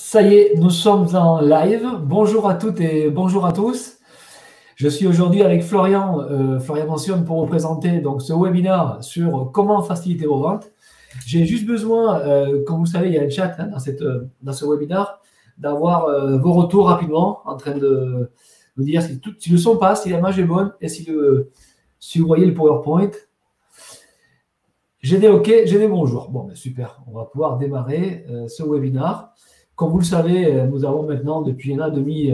Ça y est, nous sommes en live. Bonjour à toutes et bonjour à tous. Je suis aujourd'hui avec Florian, Florian Mentionne pour vous présenter donc, ce webinaire sur comment faciliter vos ventes. J'ai juste besoin, comme vous savez, il y a un chat dans ce webinaire, d'avoir vos retours rapidement en train de vous dire si le son passe, si l'image est bonne et si vous voyez le PowerPoint. J'ai des OK, j'ai des bonjours. Bon, ben super, on va pouvoir démarrer ce webinaire. Comme vous le savez, nous avons maintenant, depuis un an et demi,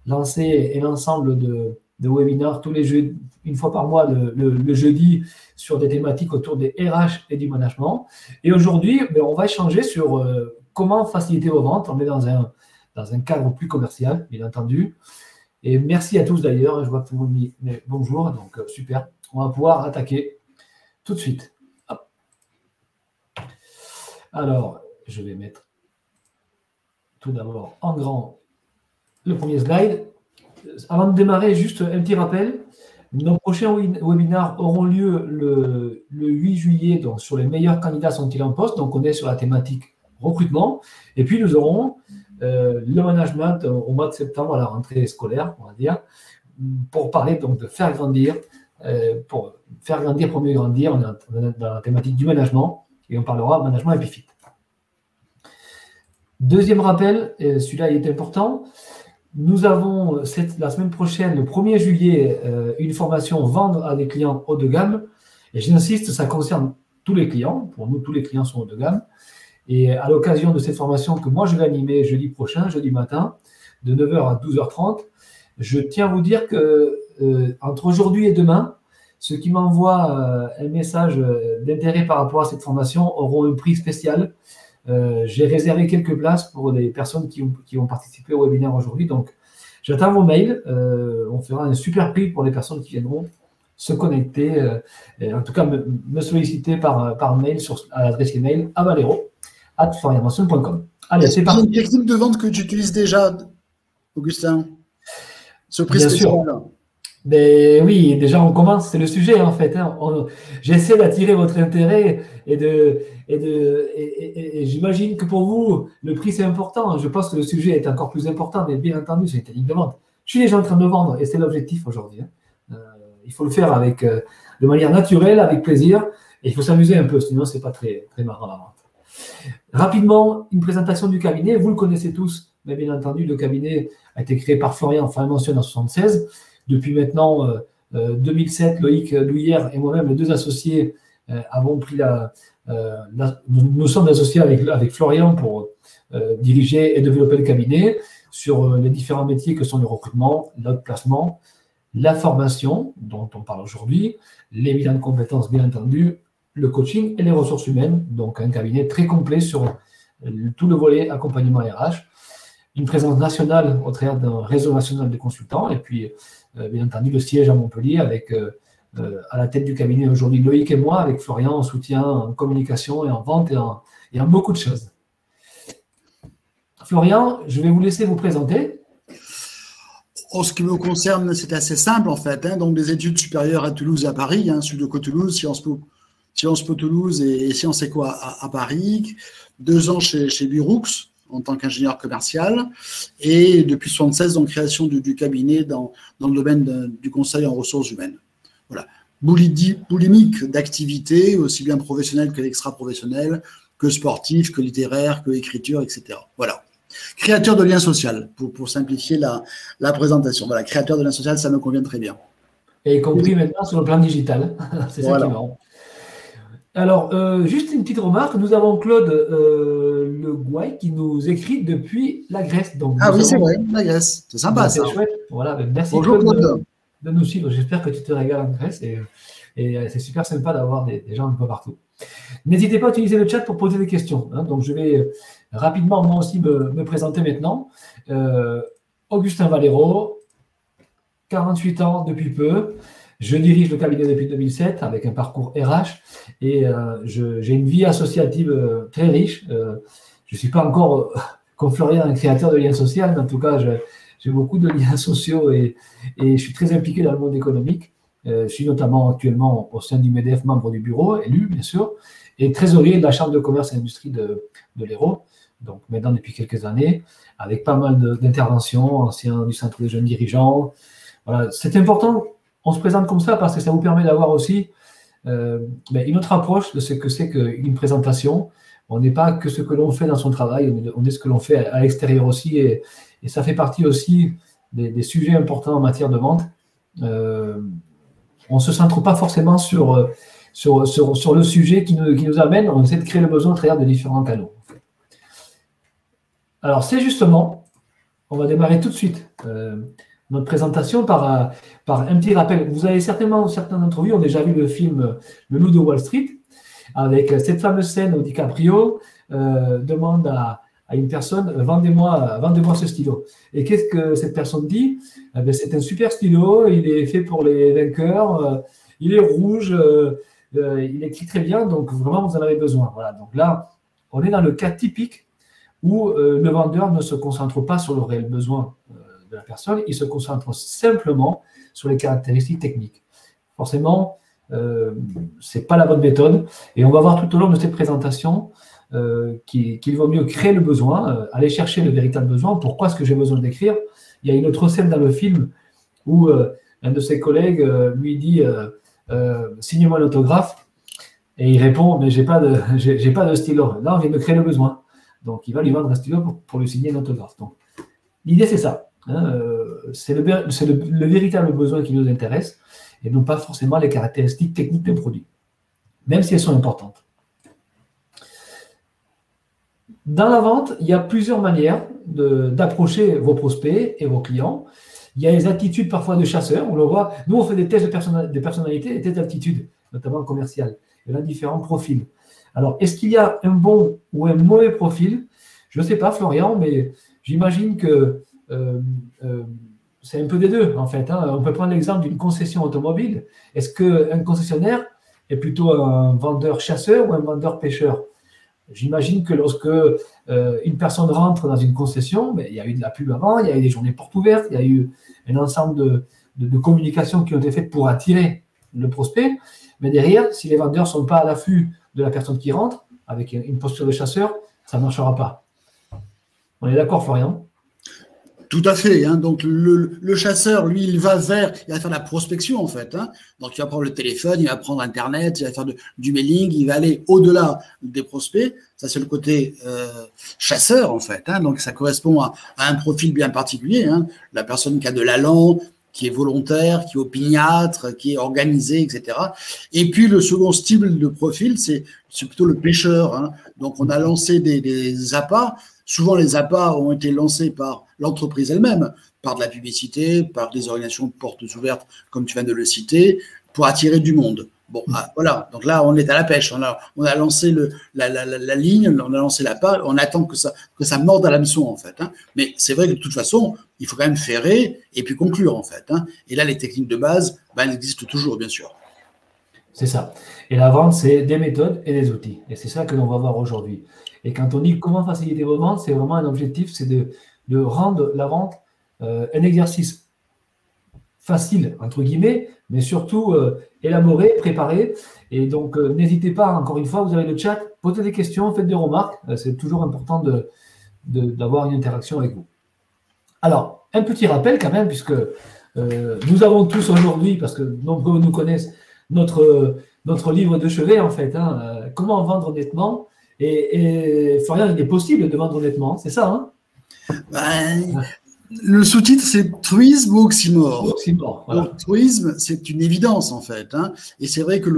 lancé l'ensemble de webinaires tous les jeudis, une fois par mois, le jeudi, sur des thématiques autour des RH et du management. Et aujourd'hui, on va échanger sur comment faciliter vos ventes. On est dans un cadre plus commercial, bien entendu. Et merci à tous d'ailleurs. Je vois que tout le monde dit bonjour. Donc, super. On va pouvoir attaquer tout de suite. Hop. Alors, je vais mettre tout d'abord en grand le premier slide. Avant de démarrer, juste un petit rappel. Nos prochains webinaires auront lieu le 8 juillet donc sur les meilleurs candidats sont-ils en poste. Donc, on est sur la thématique recrutement. Et puis, nous aurons le management au mois de septembre, à la rentrée scolaire, on va dire, pour parler donc de faire grandir. Pour faire grandir, pour mieux grandir, on est dans la thématique du management et on parlera management Epifit. Deuxième rappel, celui-là il est important. Nous avons la semaine prochaine, le 1er juillet, une formation vendre à des clients haut de gamme. Et j'insiste, ça concerne tous les clients. Pour nous, tous les clients sont haut de gamme. Et à l'occasion de cette formation que moi je vais animer jeudi prochain, jeudi matin, de 9h à 12h30, je tiens à vous dire que entre aujourd'hui et demain, ceux qui m'envoient un message d'intérêt par rapport à cette formation auront un prix spécial. J'ai réservé quelques places pour des personnes qui ont participé au webinaire aujourd'hui. Donc, j'attends vos mails. On fera un super prix pour les personnes qui viendront se connecter. En tout cas, me solliciter par mail à l'adresse email avalero@florianmentionne.com. Allez, c'est parti. Une technique de vente que tu utilises déjà, Augustin? Ce prix spécial là. Ben oui, déjà on commence, c'est le sujet en fait. Hein. J'essaie d'attirer votre intérêt et j'imagine que pour vous, le prix c'est important. Je pense que le sujet est encore plus important, mais bien entendu, c'est une technique de vente. Je suis déjà en train de vendre et c'est l'objectif aujourd'hui. Hein. Il faut le faire de manière naturelle, avec plaisir, et il faut s'amuser un peu, sinon c'est pas très, très marrant la vente. Rapidement, une présentation du cabinet. Vous le connaissez tous, mais bien entendu, le cabinet a été créé par Florian Mentionne en 1976. Depuis maintenant 2007, Loïc Douillère et moi-même, les deux associés, avons pris nous sommes associés avec Florian pour diriger et développer le cabinet sur les différents métiers que sont le recrutement, le placement, la formation, dont on parle aujourd'hui, les bilans de compétences, bien entendu, le coaching et les ressources humaines. Donc, un cabinet très complet sur tout le volet accompagnement RH. Une présence nationale au travers d'un réseau national de consultants et puis, bien entendu, le siège à Montpellier avec à la tête du cabinet aujourd'hui Loïc et moi, avec Florian en soutien, en communication et en vente et en beaucoup de choses. Florian, je vais vous laisser vous présenter. En ce qui me concerne, c'est assez simple en fait. Hein. Donc, des études supérieures à Toulouse et à Paris, hein, Sudoku Toulouse, Sciences Po Toulouse et Sciences Éco à Paris. 2 ans chez Buroux en tant qu'ingénieur commercial, et depuis 1976, donc création du cabinet dans le domaine du conseil en ressources humaines. Voilà. Boulimique d'activité, aussi bien professionnelle que extra-professionnelle, que sportive, que littéraire, que écriture, etc. Voilà. Créateur de lien social, pour simplifier la présentation. Voilà, créateur de lien social, ça me convient très bien. Et y compris maintenant sur le plan digital. C'est ça qui est marrant. Alors, juste une petite remarque, nous avons Claude Le Gouaille qui nous écrit depuis la Grèce. Donc, oui, c'est vrai, la Grèce. C'est sympa, ça. C'est chouette. Voilà, merci Bonjour, Claude de nous suivre. J'espère que tu te régales en Grèce et c'est super sympa d'avoir des gens un peu partout. N'hésitez pas à utiliser le chat pour poser des questions. Hein. Donc, je vais rapidement, moi aussi, me présenter maintenant. Augustin Valero, 48 ans depuis peu. Je dirige le cabinet depuis 2007 avec un parcours RH et j'ai une vie associative très riche. Je ne suis pas encore, comme Florian, un créateur de liens sociaux, mais en tout cas, j'ai beaucoup de liens sociaux et je suis très impliqué dans le monde économique. Je suis notamment actuellement au sein du MEDEF, membre du bureau, élu bien sûr, et trésorier de la Chambre de commerce et d'industrie de l'Hérault, donc maintenant depuis quelques années, avec pas mal d'interventions, ancien du Centre des jeunes dirigeants. Voilà, c'est important, on se présente comme ça parce que ça vous permet d'avoir aussi une autre approche de ce que c'est qu'une présentation. On n'est pas que ce que l'on fait dans son travail, on est ce que l'on fait à l'extérieur aussi, et ça fait partie aussi des sujets importants en matière de vente. On ne se centre pas forcément sur le sujet qui nous amène, on essaie de créer le besoin à travers de différents canaux. Alors, c'est justement, on va démarrer tout de suite notre présentation par un petit rappel. Vous avez certains d'entre vous ont déjà vu le film Le Loup de Wall Street, avec cette fameuse scène où DiCaprio demande à une personne, vendez-moi ce stylo. Et qu'est-ce que cette personne dit? C'est un super stylo, il est fait pour les vainqueurs, il est rouge, il écrit très bien, donc vraiment vous en avez besoin. Voilà, donc là, on est dans le cas typique où le vendeur ne se concentre pas sur le réel besoin de la personne, il se concentre simplement sur les caractéristiques techniques. Forcément, ce n'est pas la bonne méthode, et on va voir tout au long de cette présentation qu'il vaut mieux créer le besoin, aller chercher le véritable besoin. Pourquoi est-ce que j'ai besoin d'écrire? Il y a une autre scène dans le film où un de ses collègues lui dit signe-moi l'autographe, et il répond mais j'ai pas de stylo. Là, on vient de créer le besoin. Donc, il va lui vendre un stylo pour lui signer un autographe. Donc, l'idée, c'est ça. C'est le véritable besoin qui nous intéresse et non pas forcément les caractéristiques techniques d'un produit, même si elles sont importantes. Dans la vente, il y a plusieurs manières d'approcher vos prospects et vos clients. Il y a les attitudes parfois de chasseurs. On le voit, nous, on fait des tests de personnalité, des tests d'aptitude, notamment commerciales. Il y en a différents profils. Alors, est-ce qu'il y a un bon ou un mauvais profil? Je ne sais pas, Florian, mais j'imagine que c'est un peu des deux, en fait. On peut prendre l'exemple d'une concession automobile. Est-ce qu'un concessionnaire est plutôt un vendeur chasseur ou un vendeur pêcheur? J'imagine que lorsque une personne rentre dans une concession, il y a eu de la pub avant, il y a eu des journées portes ouvertes, il y a eu un ensemble de communications qui ont été faites pour attirer le prospect. Mais derrière, si les vendeurs ne sont pas à l'affût de la personne qui rentre, avec une posture de chasseur, ça ne marchera pas. On est d'accord, Florian? Tout à fait. Donc, le chasseur, lui, il va faire de la prospection, en fait. Donc, il va prendre le téléphone, il va prendre Internet, il va faire du mailing, il va aller au-delà des prospects. Ça, c'est le côté chasseur, en fait. Donc, ça correspond à un profil bien particulier. La personne qui a de l'allant, qui est volontaire, qui est opiniâtre, qui est organisé, etc. Et puis, le second style de profil, c'est plutôt le pêcheur. Donc, on a lancé des appâts. Souvent, les appâts ont été lancés par l'entreprise elle-même, par de la publicité, par des organisations de portes ouvertes, comme tu viens de le citer, pour attirer du monde. Bon, voilà. Donc là, on est à la pêche. On a lancé la ligne, on a lancé l'appât, on attend que ça morde à l'hameçon, en fait. Mais c'est vrai que de toute façon, il faut quand même ferrer et puis conclure, en fait. Et là, les techniques de base, elles existent toujours, bien sûr. C'est ça. Et la vente, c'est des méthodes et des outils. Et c'est ça que l'on va voir aujourd'hui. Et quand on dit comment faciliter vos ventes, c'est vraiment un objectif, c'est de rendre la vente un exercice facile, entre guillemets, mais surtout élaboré, préparé. Et donc, n'hésitez pas, encore une fois, vous avez le chat, posez des questions, faites des remarques. C'est toujours important d'avoir une interaction avec vous. Alors, un petit rappel quand même, puisque nous avons tous aujourd'hui, parce que nombreux nous connaissent, notre livre de chevet, en fait. Comment vendre honnêtement. Et Florian, il est possible de vendre honnêtement, c'est ça, Le sous-titre, c'est truisme ou oxymore. Oxymore, voilà. Donc, truisme, c'est une évidence, en fait. Et c'est vrai que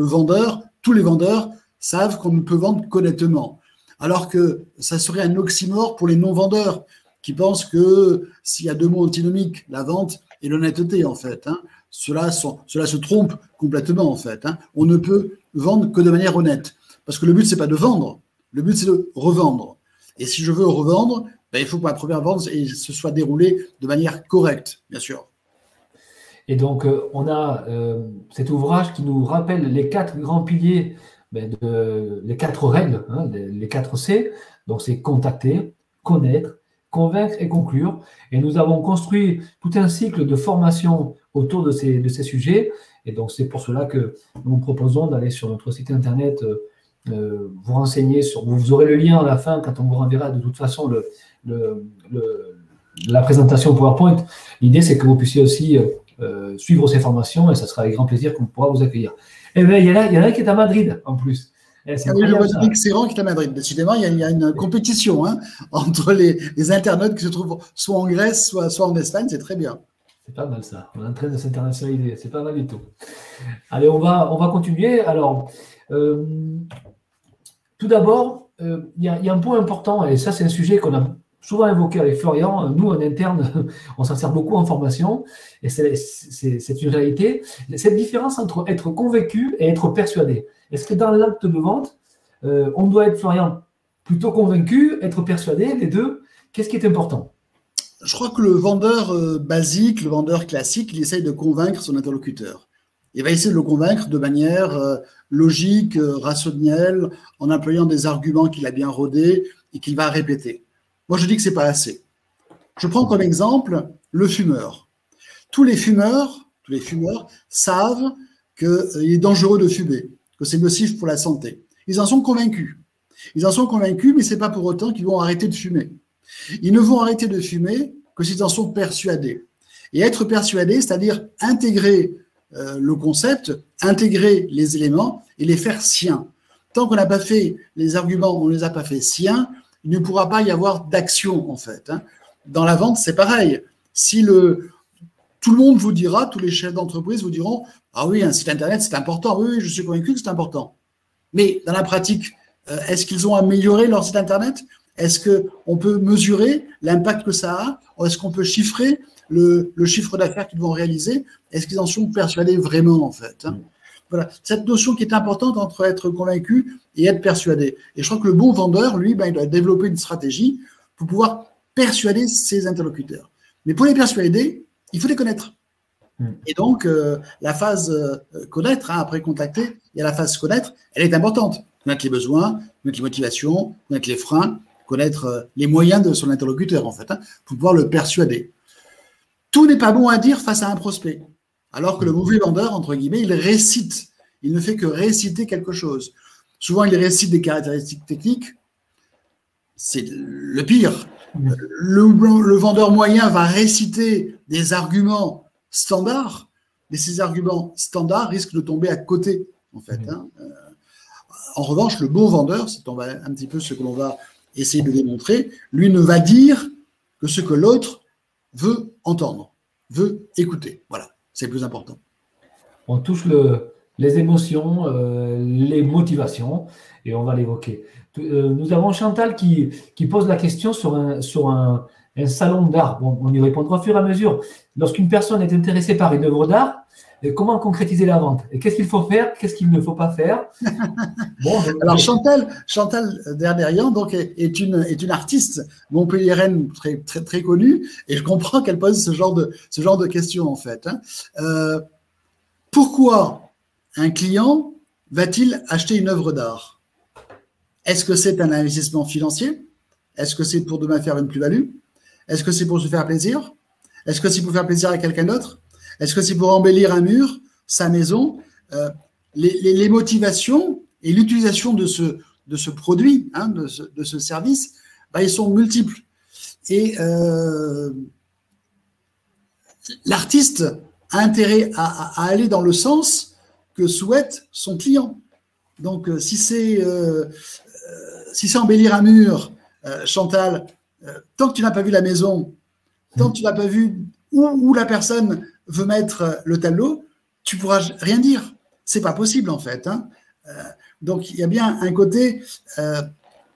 tous les vendeurs savent qu'on ne peut vendre qu'honnêtement. Alors que ça serait un oxymore pour les non-vendeurs qui pensent que s'il y a deux mots antinomiques, la vente et l'honnêteté, en fait. Cela se trompe complètement, en fait. On ne peut vendre que de manière honnête. Parce que le but, c'est pas de vendre. Le but, c'est de revendre. Et si je veux revendre, il faut que ma première vente se soit déroulée de manière correcte, bien sûr. Et donc, on a cet ouvrage qui nous rappelle les 4 grands piliers, les 4 règles, les 4 C. Donc, c'est contacter, connaître, convaincre et conclure. Et nous avons construit tout un cycle de formation autour de ces sujets. Et donc, c'est pour cela que nous proposons d'aller sur notre site internet vous renseigner sur. Vous aurez le lien à la fin quand on vous renverra de toute façon la présentation PowerPoint. L'idée, c'est que vous puissiez aussi suivre ces formations et ça sera avec grand plaisir qu'on pourra vous accueillir. Eh bien, il y en a un qui est à Madrid en plus. Oui, je vois Dominique Serran qui est à Madrid. Décidément, il y a une compétition entre les internautes qui se trouvent soit en Grèce, soit en Espagne. C'est très bien. C'est pas mal ça. On est en train de s'internationaliser. C'est pas mal du tout. Allez, on va continuer. Alors, tout d'abord, il y a un point important, et ça, c'est un sujet qu'on a souvent évoqué avec Florian. Nous, en interne, on s'en sert beaucoup en formation, et c'est une réalité. Cette différence entre être convaincu et être persuadé. Est-ce que dans l'acte de vente, on doit être, Florian, plutôt convaincu, être persuadé, les deux? Qu'est-ce qui est important? Je crois que le vendeur basique, le vendeur classique, il essaye de convaincre son interlocuteur. Il va essayer de le convaincre de manière logique, rationnelle, en employant des arguments qu'il a bien rodés et qu'il va répéter. Moi, je dis que ce n'est pas assez. Je prends comme exemple le fumeur. Tous les fumeurs savent qu'il est dangereux de fumer, que c'est nocif pour la santé. Ils en sont convaincus. Ils en sont convaincus, mais ce n'est pas pour autant qu'ils vont arrêter de fumer. Ils ne vont arrêter de fumer que s'ils en sont persuadés. Et être persuadé, c'est-à-dire intégrer le concept, intégrer les éléments et les faire siens. Tant qu'on n'a pas fait les arguments, on ne les a pas fait siens, il ne pourra pas y avoir d'action en fait. Dans la vente, c'est pareil. Si tout le monde vous dira, tous les chefs d'entreprise vous diront « Ah oui, un site internet, c'est important. Oui, je suis convaincu que c'est important. » Mais dans la pratique, est-ce qu'ils ont amélioré leur site internet? Est-ce qu'on peut mesurer l'impact que ça a? Est-ce qu'on peut chiffrer le chiffre d'affaires qu'ils vont réaliser? Est-ce qu'ils en sont persuadés vraiment, en fait? Voilà, cette notion qui est importante entre être convaincu et être persuadé. Et je crois que le bon vendeur, lui, il doit développer une stratégie pour pouvoir persuader ses interlocuteurs. Mais pour les persuader, il faut les connaître. Et donc, la phase connaître, après contacter, il y a la phase connaître, elle est importante. Connaître les besoins, connaître les motivations, connaître les freins, connaître les moyens de son interlocuteur, en fait, pour pouvoir le persuader. Tout n'est pas bon à dire face à un prospect. Alors que le mauvais vendeur, entre guillemets, il récite. Il ne fait que réciter quelque chose. Souvent, il récite des caractéristiques techniques. C'est le pire. Le vendeur moyen va réciter des arguments standards, mais ces arguments standards risquent de tomber à côté, en fait. En revanche, le bon vendeur, c'est un petit peu ce que l'on va essayer de démontrer, lui ne va dire que ce que l'autre veut entendre, veut écouter. Voilà, c'est le plus important. On touche les émotions, les motivations, et on va l'évoquer. Nous avons Chantal qui pose la question sur un salon d'art. Bon, on y répondra au fur et à mesure. Lorsqu'une personne est intéressée par une œuvre d'art, comment concrétiser la vente? Et qu'est-ce qu'il faut faire? Qu'est-ce qu'il ne faut pas faire? Alors Chantal Derderian donc est une artiste montpelliéraine très, très, très connue, et je comprends qu'elle pose ce genre de questions en fait. Pourquoi un client va-t-il acheter une œuvre d'art? Est-ce que c'est un investissement financier? Est-ce que c'est pour demain faire une plus-value? Est-ce que c'est pour se faire plaisir? Est-ce que c'est pour faire plaisir à quelqu'un d'autre? Est-ce que c'est pour embellir un mur, sa maison? Les motivations et l'utilisation de ce produit, de ce service, ils sont multiples. Et l'artiste a intérêt à aller dans le sens que souhaite son client. Donc, si c'est embellir un mur, Chantal, tant que tu n'as pas vu la maison, tant que tu n'as pas vu où la personne veut mettre le tableau, tu ne pourras rien dire. Ce n'est pas possible, en fait. Donc, il y a bien un côté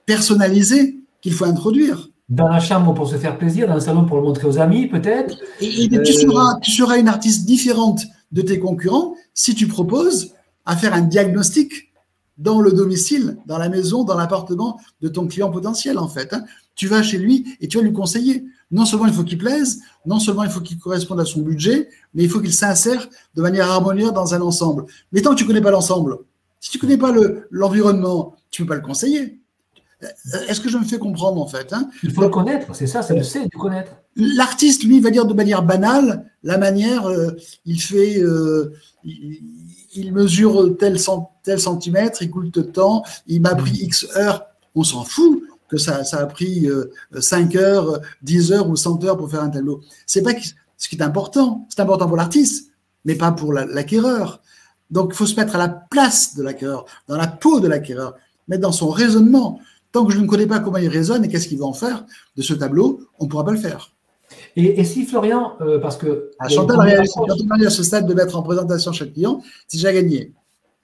personnalisé qu'il faut introduire. Dans la chambre pour se faire plaisir, dans le salon pour le montrer aux amis, peut-être. Et tu seras une artiste différente de tes concurrents si tu proposes à faire un diagnostic dans le domicile, dans la maison, dans l'appartement de ton client potentiel, en fait. Tu vas chez lui et tu vas lui conseiller. Non seulement il faut qu'il plaise, non seulement il faut qu'il corresponde à son budget, mais il faut qu'il s'insère de manière harmonieuse dans un ensemble. Mais tant que tu ne connais pas l'ensemble, si tu ne connais pas l'environnement, tu ne peux pas le conseiller. Est-ce que je me fais comprendre, en fait? Il faut le connaître, c'est ça, c'est le C, du connaître. L'artiste, lui, va dire de manière banale la manière il il mesure tel centimètre, il coûte tant, il m'a pris X heures. On s'en fout que ça a pris 5 heures, 10 heures ou 100 heures pour faire un tableau. C'est pas ce qui est important. C'est important pour l'artiste, mais pas pour l'acquéreur. Donc, il faut se mettre à la place de l'acquéreur, dans la peau de l'acquéreur, mettre dans son raisonnement. Tant que je ne connais pas comment il raisonne et qu'est-ce qu'il va en faire de ce tableau, on ne pourra pas le faire. Et si Florian, parce que… Chantal arrive à ce stade de mettre en présentation chaque client, c'est déjà gagné.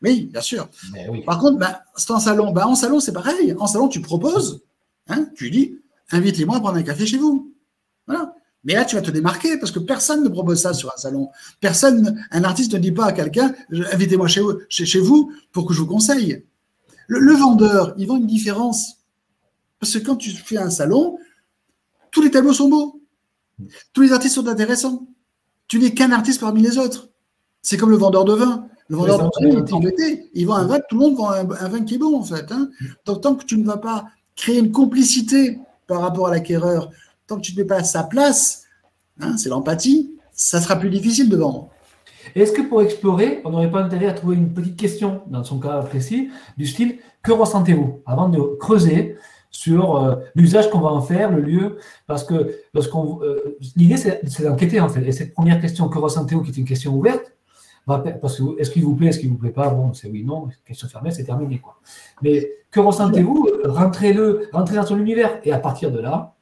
Oui, bien sûr. Oui. Par contre, c'est en salon. En salon, c'est pareil. En salon, tu proposes, tu dis, invitez-moi à prendre un café chez vous. Voilà. Mais là, tu vas te démarquer parce que personne ne propose ça sur un salon. Un artiste ne dit pas à quelqu'un, invitez-moi chez vous pour que je vous conseille. Le vendeur, il vend une différence. Parce que quand tu fais un salon, tous les tableaux sont beaux. Tous les artistes sont intéressants. Tu n'es qu'un artiste parmi les autres. C'est comme le vendeur de vin. Le vendeur de vin, il est embêté. Il vend un vin, tout le monde vend un vin qui est bon, en fait. Donc, tant que tu ne vas pas créer une complicité par rapport à l'acquéreur, tant que tu ne mets pas à sa place, c'est l'empathie, ça sera plus difficile de vendre. Est-ce que pour explorer, on n'aurait pas intérêt à trouver une petite question, dans son cas précis, du style « Que ressentez-vous » avant de creuser sur l'usage qu'on va en faire, le lieu, parce que l'idée, c'est d'enquêter, en fait. Et cette première question « Que ressentez-vous » qui est une question ouverte, parce que est-ce qu'il vous plaît, est-ce qu'il ne vous plaît pas, bon, c'est oui, non, question fermée, c'est terminé, quoi. Mais que ressentez-vous, rentrez dans son univers, et à partir de là,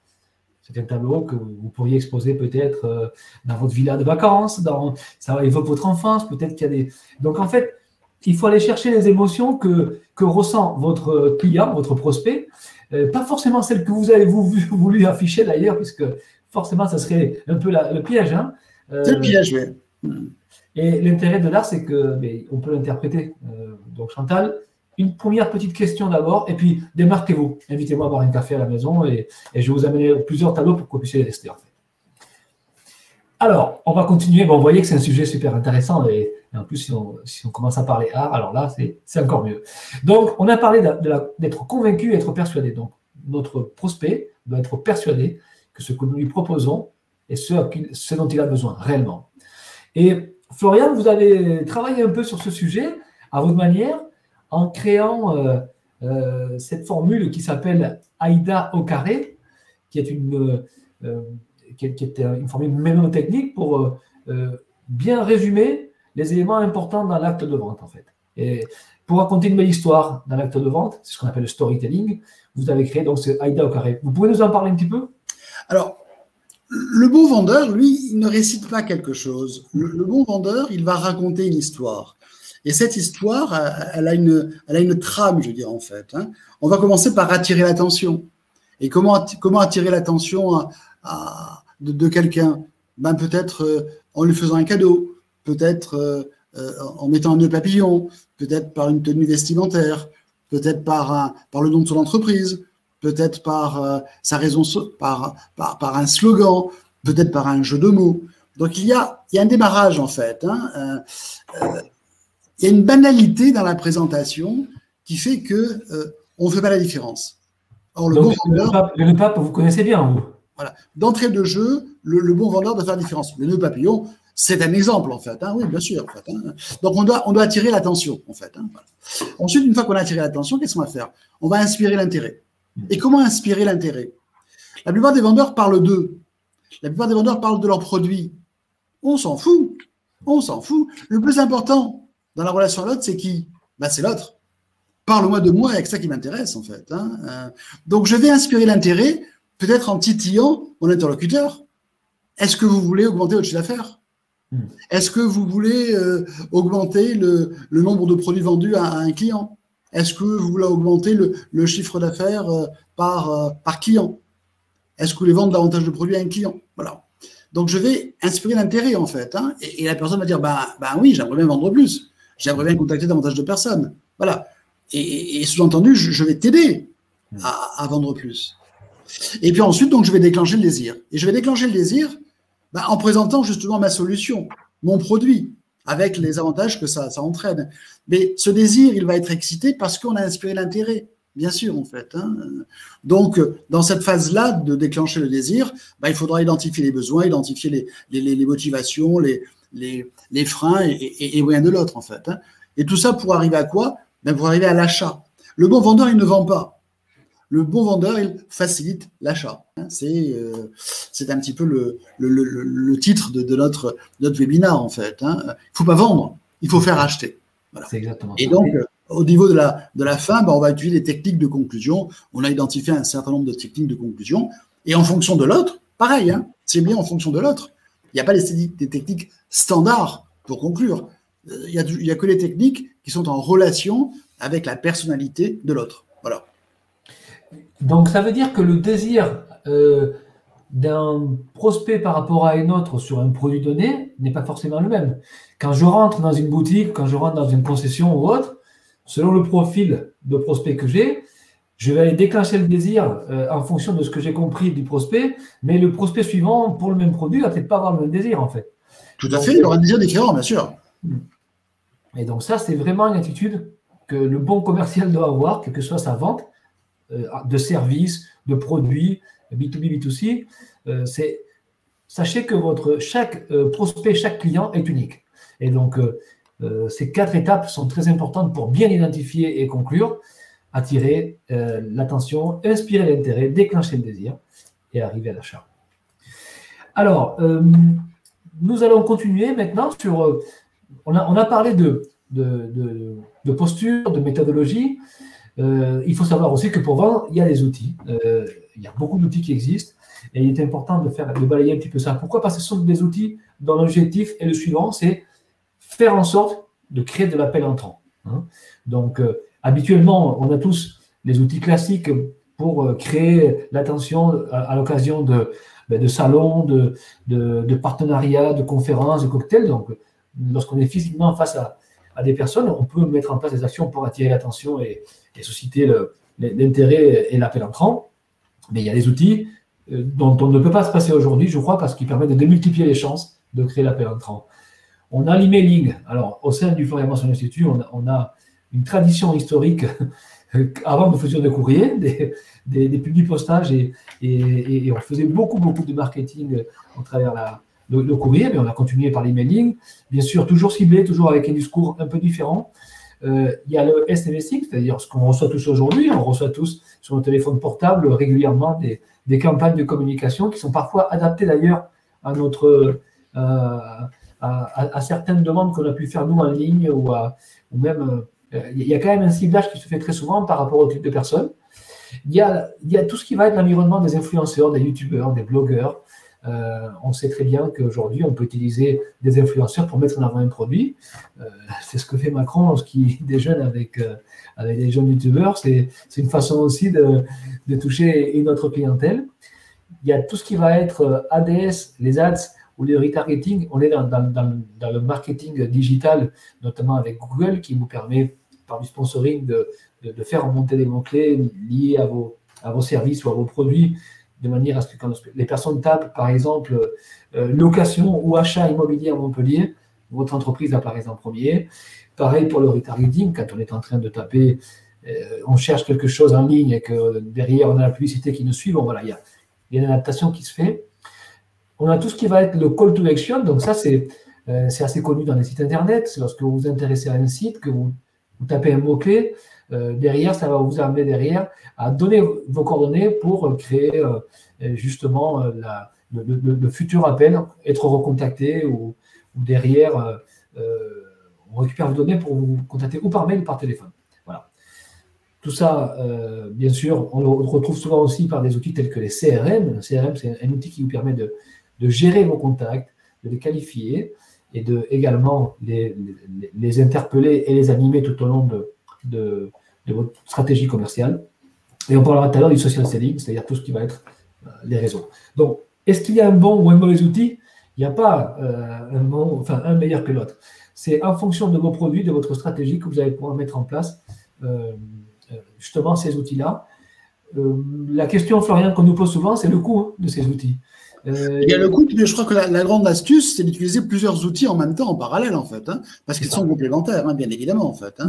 c'est un tableau que vous pourriez exposer peut-être dans votre villa de vacances, ça évoque votre enfance, peut-être qu'il y a des… Donc en fait, il faut aller chercher les émotions que ressent votre client, votre prospect, pas forcément celles que vous avez voulu afficher d'ailleurs, puisque forcément ça serait un peu le piège. C'est le piège, oui. Et l'intérêt de l'art, c'est qu'on peut l'interpréter. Donc Chantal, une première petite question d'abord, et puis démarquez-vous. Invitez-moi à boire un café à la maison et je vais vous amener plusieurs tableaux pour que vous puissiez les tester. En fait. Alors, on va continuer. Bon, vous voyez que c'est un sujet super intéressant et en plus, si on commence à parler art, alors là, c'est encore mieux. Donc, on a parlé d'être convaincu et être persuadé. Donc, notre prospect doit être persuadé que ce que nous lui proposons est ce dont il a besoin réellement. Et Florian, vous avez travaillé un peu sur ce sujet à votre manière, en créant cette formule qui s'appelle AIDA au carré, qui est une formule mémotechnique pour bien résumer les éléments importants dans l'acte de vente, en fait. Et pour raconter une belle histoire dans l'acte de vente, c'est ce qu'on appelle le storytelling, vous avez créé donc ce AIDA au carré. Vous pouvez nous en parler un petit peu? Alors, le bon vendeur, lui, il ne récite pas quelque chose. Le bon vendeur, il va raconter une histoire. Et cette histoire, elle a une trame, je dirais, en fait. On va commencer par attirer l'attention. Et comment attirer l'attention de quelqu'un? Peut-être en lui faisant un cadeau, peut-être en mettant un nœud papillon, peut-être par une tenue vestimentaire, peut-être par le nom de son entreprise, peut-être par sa raison, par un slogan, peut-être par un jeu de mots. Donc, il y a un démarrage, en fait. Il y a une banalité dans la présentation qui fait qu'on ne fait pas la différence. Or, le nœud pape, vous connaissez bien, vous. Voilà. D'entrée de jeu, le bon vendeur doit faire la différence. Le nœud papillon, c'est un exemple, en fait. Oui, bien sûr. En fait, Donc, on doit attirer l'attention, en fait. Voilà. Ensuite, une fois qu'on a attiré l'attention, qu'est-ce qu'on va faire? On va inspirer l'intérêt. Et comment inspirer l'intérêt? La plupart des vendeurs parlent d'eux. La plupart des vendeurs parlent de leurs produits. On s'en fout. On s'en fout. Le plus important dans la relation à l'autre, c'est qui? C'est l'autre. Parle-moi de moi avec ça qui m'intéresse, en fait. Donc, je vais inspirer l'intérêt, peut-être en titillant mon interlocuteur. Est-ce que vous voulez augmenter votre chiffre d'affaires? Est-ce que vous voulez augmenter le nombre de produits vendus à un client? Est-ce que vous voulez augmenter le chiffre d'affaires par client? Est-ce que vous voulez vendre davantage de produits à un client? Voilà. Donc, je vais inspirer l'intérêt, en fait. Et la personne va dire, oui, j'aimerais bien vendre plus. J'aimerais bien contacter davantage de personnes. Voilà. Et sous-entendu, je vais t'aider à vendre plus. Et puis ensuite, donc, je vais déclencher le désir. Et je vais déclencher le désir en présentant justement ma solution, mon produit, avec les avantages que ça entraîne. Mais ce désir, il va être excité parce qu'on a inspiré l'intérêt, bien sûr, en fait. Donc, dans cette phase-là de déclencher le désir, il faudra identifier les besoins, identifier les motivations, les freins et rien de l'autre, en fait. Et tout ça pour arriver à quoi? Ben, pour arriver à l'achat. Le bon vendeur, il ne vend pas. Le bon vendeur, il facilite l'achat. C'est un petit peu le titre de notre webinaire, en fait. Il ne faut pas vendre, il faut faire acheter. Voilà. C'est exactement Et ça. donc, au niveau de la fin, ben, on va utiliser des techniques de conclusion. On a identifié un certain nombre de techniques de conclusion. Et en fonction de l'autre, pareil, c'est bien en fonction de l'autre. Il n'y a pas des techniques standards pour conclure. Il n'y a que les techniques qui sont en relation avec la personnalité de l'autre. Voilà. Donc, ça veut dire que le désir d'un prospect par rapport à un autre sur un produit donné n'est pas forcément le même. Quand je rentre dans une boutique, quand je rentre dans une concession ou autre, selon le profil de prospect que j'ai, je vais aller déclencher le désir en fonction de ce que j'ai compris du prospect, mais le prospect suivant, pour le même produit, ne va peut-être pas avoir le même désir, en fait. Tout à fait, il aura un désir différent, bien sûr. Et donc ça, c'est vraiment une attitude que le bon commercial doit avoir, quelle que soit sa vente, de services, de produits, B2B, B2C, sachez que chaque prospect, chaque client est unique. Et donc, ces 4 étapes sont très importantes pour bien identifier et conclure, attirer l'attention, inspirer l'intérêt, déclencher le désir et arriver à l'achat. Alors, nous allons continuer maintenant sur... on a parlé de posture, de méthodologie. Il faut savoir aussi que pour vendre, il y a des outils. Il y a beaucoup d'outils qui existent et il est important de balayer un petit peu ça. Pourquoi? Parce que ce sont des outils dont l'objectif est le suivant, c'est faire en sorte de créer de l'appel entrant. Donc, habituellement, on a tous les outils classiques pour créer l'attention à l'occasion de salons, de partenariats, de conférences, de cocktails. Donc, lorsqu'on est physiquement face à des personnes, on peut mettre en place des actions pour attirer l'attention et susciter l'intérêt et l'appel entrant. Mais il y a des outils dont on ne peut pas se passer aujourd'hui, je crois, parce qu'ils permettent de démultiplier les chances de créer l'appel entrant. On a l'emailing. Alors, au sein du Florian Maçon Institute, on a une tradition historique. Avant, nous faisions des courriers, des publipostages et on faisait beaucoup de marketing à travers le courrier, mais on a continué par l'emailing. Bien sûr, toujours ciblé, toujours avec un discours un peu différent. Il y a le SMSing, c'est-à-dire ce qu'on reçoit tous aujourd'hui. On reçoit tous sur nos téléphones portables régulièrement des campagnes de communication qui sont parfois adaptées d'ailleurs à à certaines demandes qu'on a pu faire nous en ligne ou même il y a quand même un ciblage qui se fait très souvent par rapport au type de personnes. Il y a tout ce qui va être l'environnement des influenceurs, des youtubeurs, des blogueurs. On sait très bien qu'aujourd'hui, on peut utiliser des influenceurs pour mettre en avant un produit. C'est ce que fait Macron lorsqu'il déjeune avec des jeunes youtubeurs. C'est une façon aussi de toucher une autre clientèle. Il y a tout ce qui va être ADS, les ads ou les retargeting. On est dans le marketing digital, notamment avec Google, qui vous permet, par du sponsoring, de faire remonter des mots-clés liés à vos services ou à vos produits, de manière à ce que quand les personnes tapent, par exemple, location ou achat immobilier à Montpellier, votre entreprise apparaît en premier. Pareil pour le retargeting, quand on est en train de taper, on cherche quelque chose en ligne et que derrière, on a la publicité qui nous suit. Bon, voilà, il y a une adaptation qui se fait. On a tout ce qui va être le call to action. Donc ça, c'est assez connu dans les sites Internet. C'est lorsque vous vous intéressez à un site, que vous tapez un mot-clé, derrière, ça va vous amener derrière à donner vos coordonnées pour créer justement le futur appel, être recontacté ou derrière, on récupère vos données pour vous contacter ou par mail ou par téléphone. Voilà. Tout ça, bien sûr, on le retrouve souvent aussi par des outils tels que les CRM. Le CRM, c'est un outil qui vous permet de gérer vos contacts, de les qualifier et de également les interpeller et les animer tout au long de votre stratégie commerciale. Et on parlera tout à l'heure du social selling, c'est-à-dire tout ce qui va être les réseaux. Donc, est-ce qu'il y a un bon ou un mauvais outil? Il n'y a pas un meilleur que l'autre. C'est en fonction de vos produits, de votre stratégie que vous allez pouvoir mettre en place justement ces outils-là. La question, Florian, qu'on nous pose souvent, c'est le coût de ces outils. Il y a le coût, mais je crois que la grande astuce, c'est d'utiliser plusieurs outils en même temps, en parallèle, en fait, parce qu'ils sont complémentaires, bien évidemment, en fait.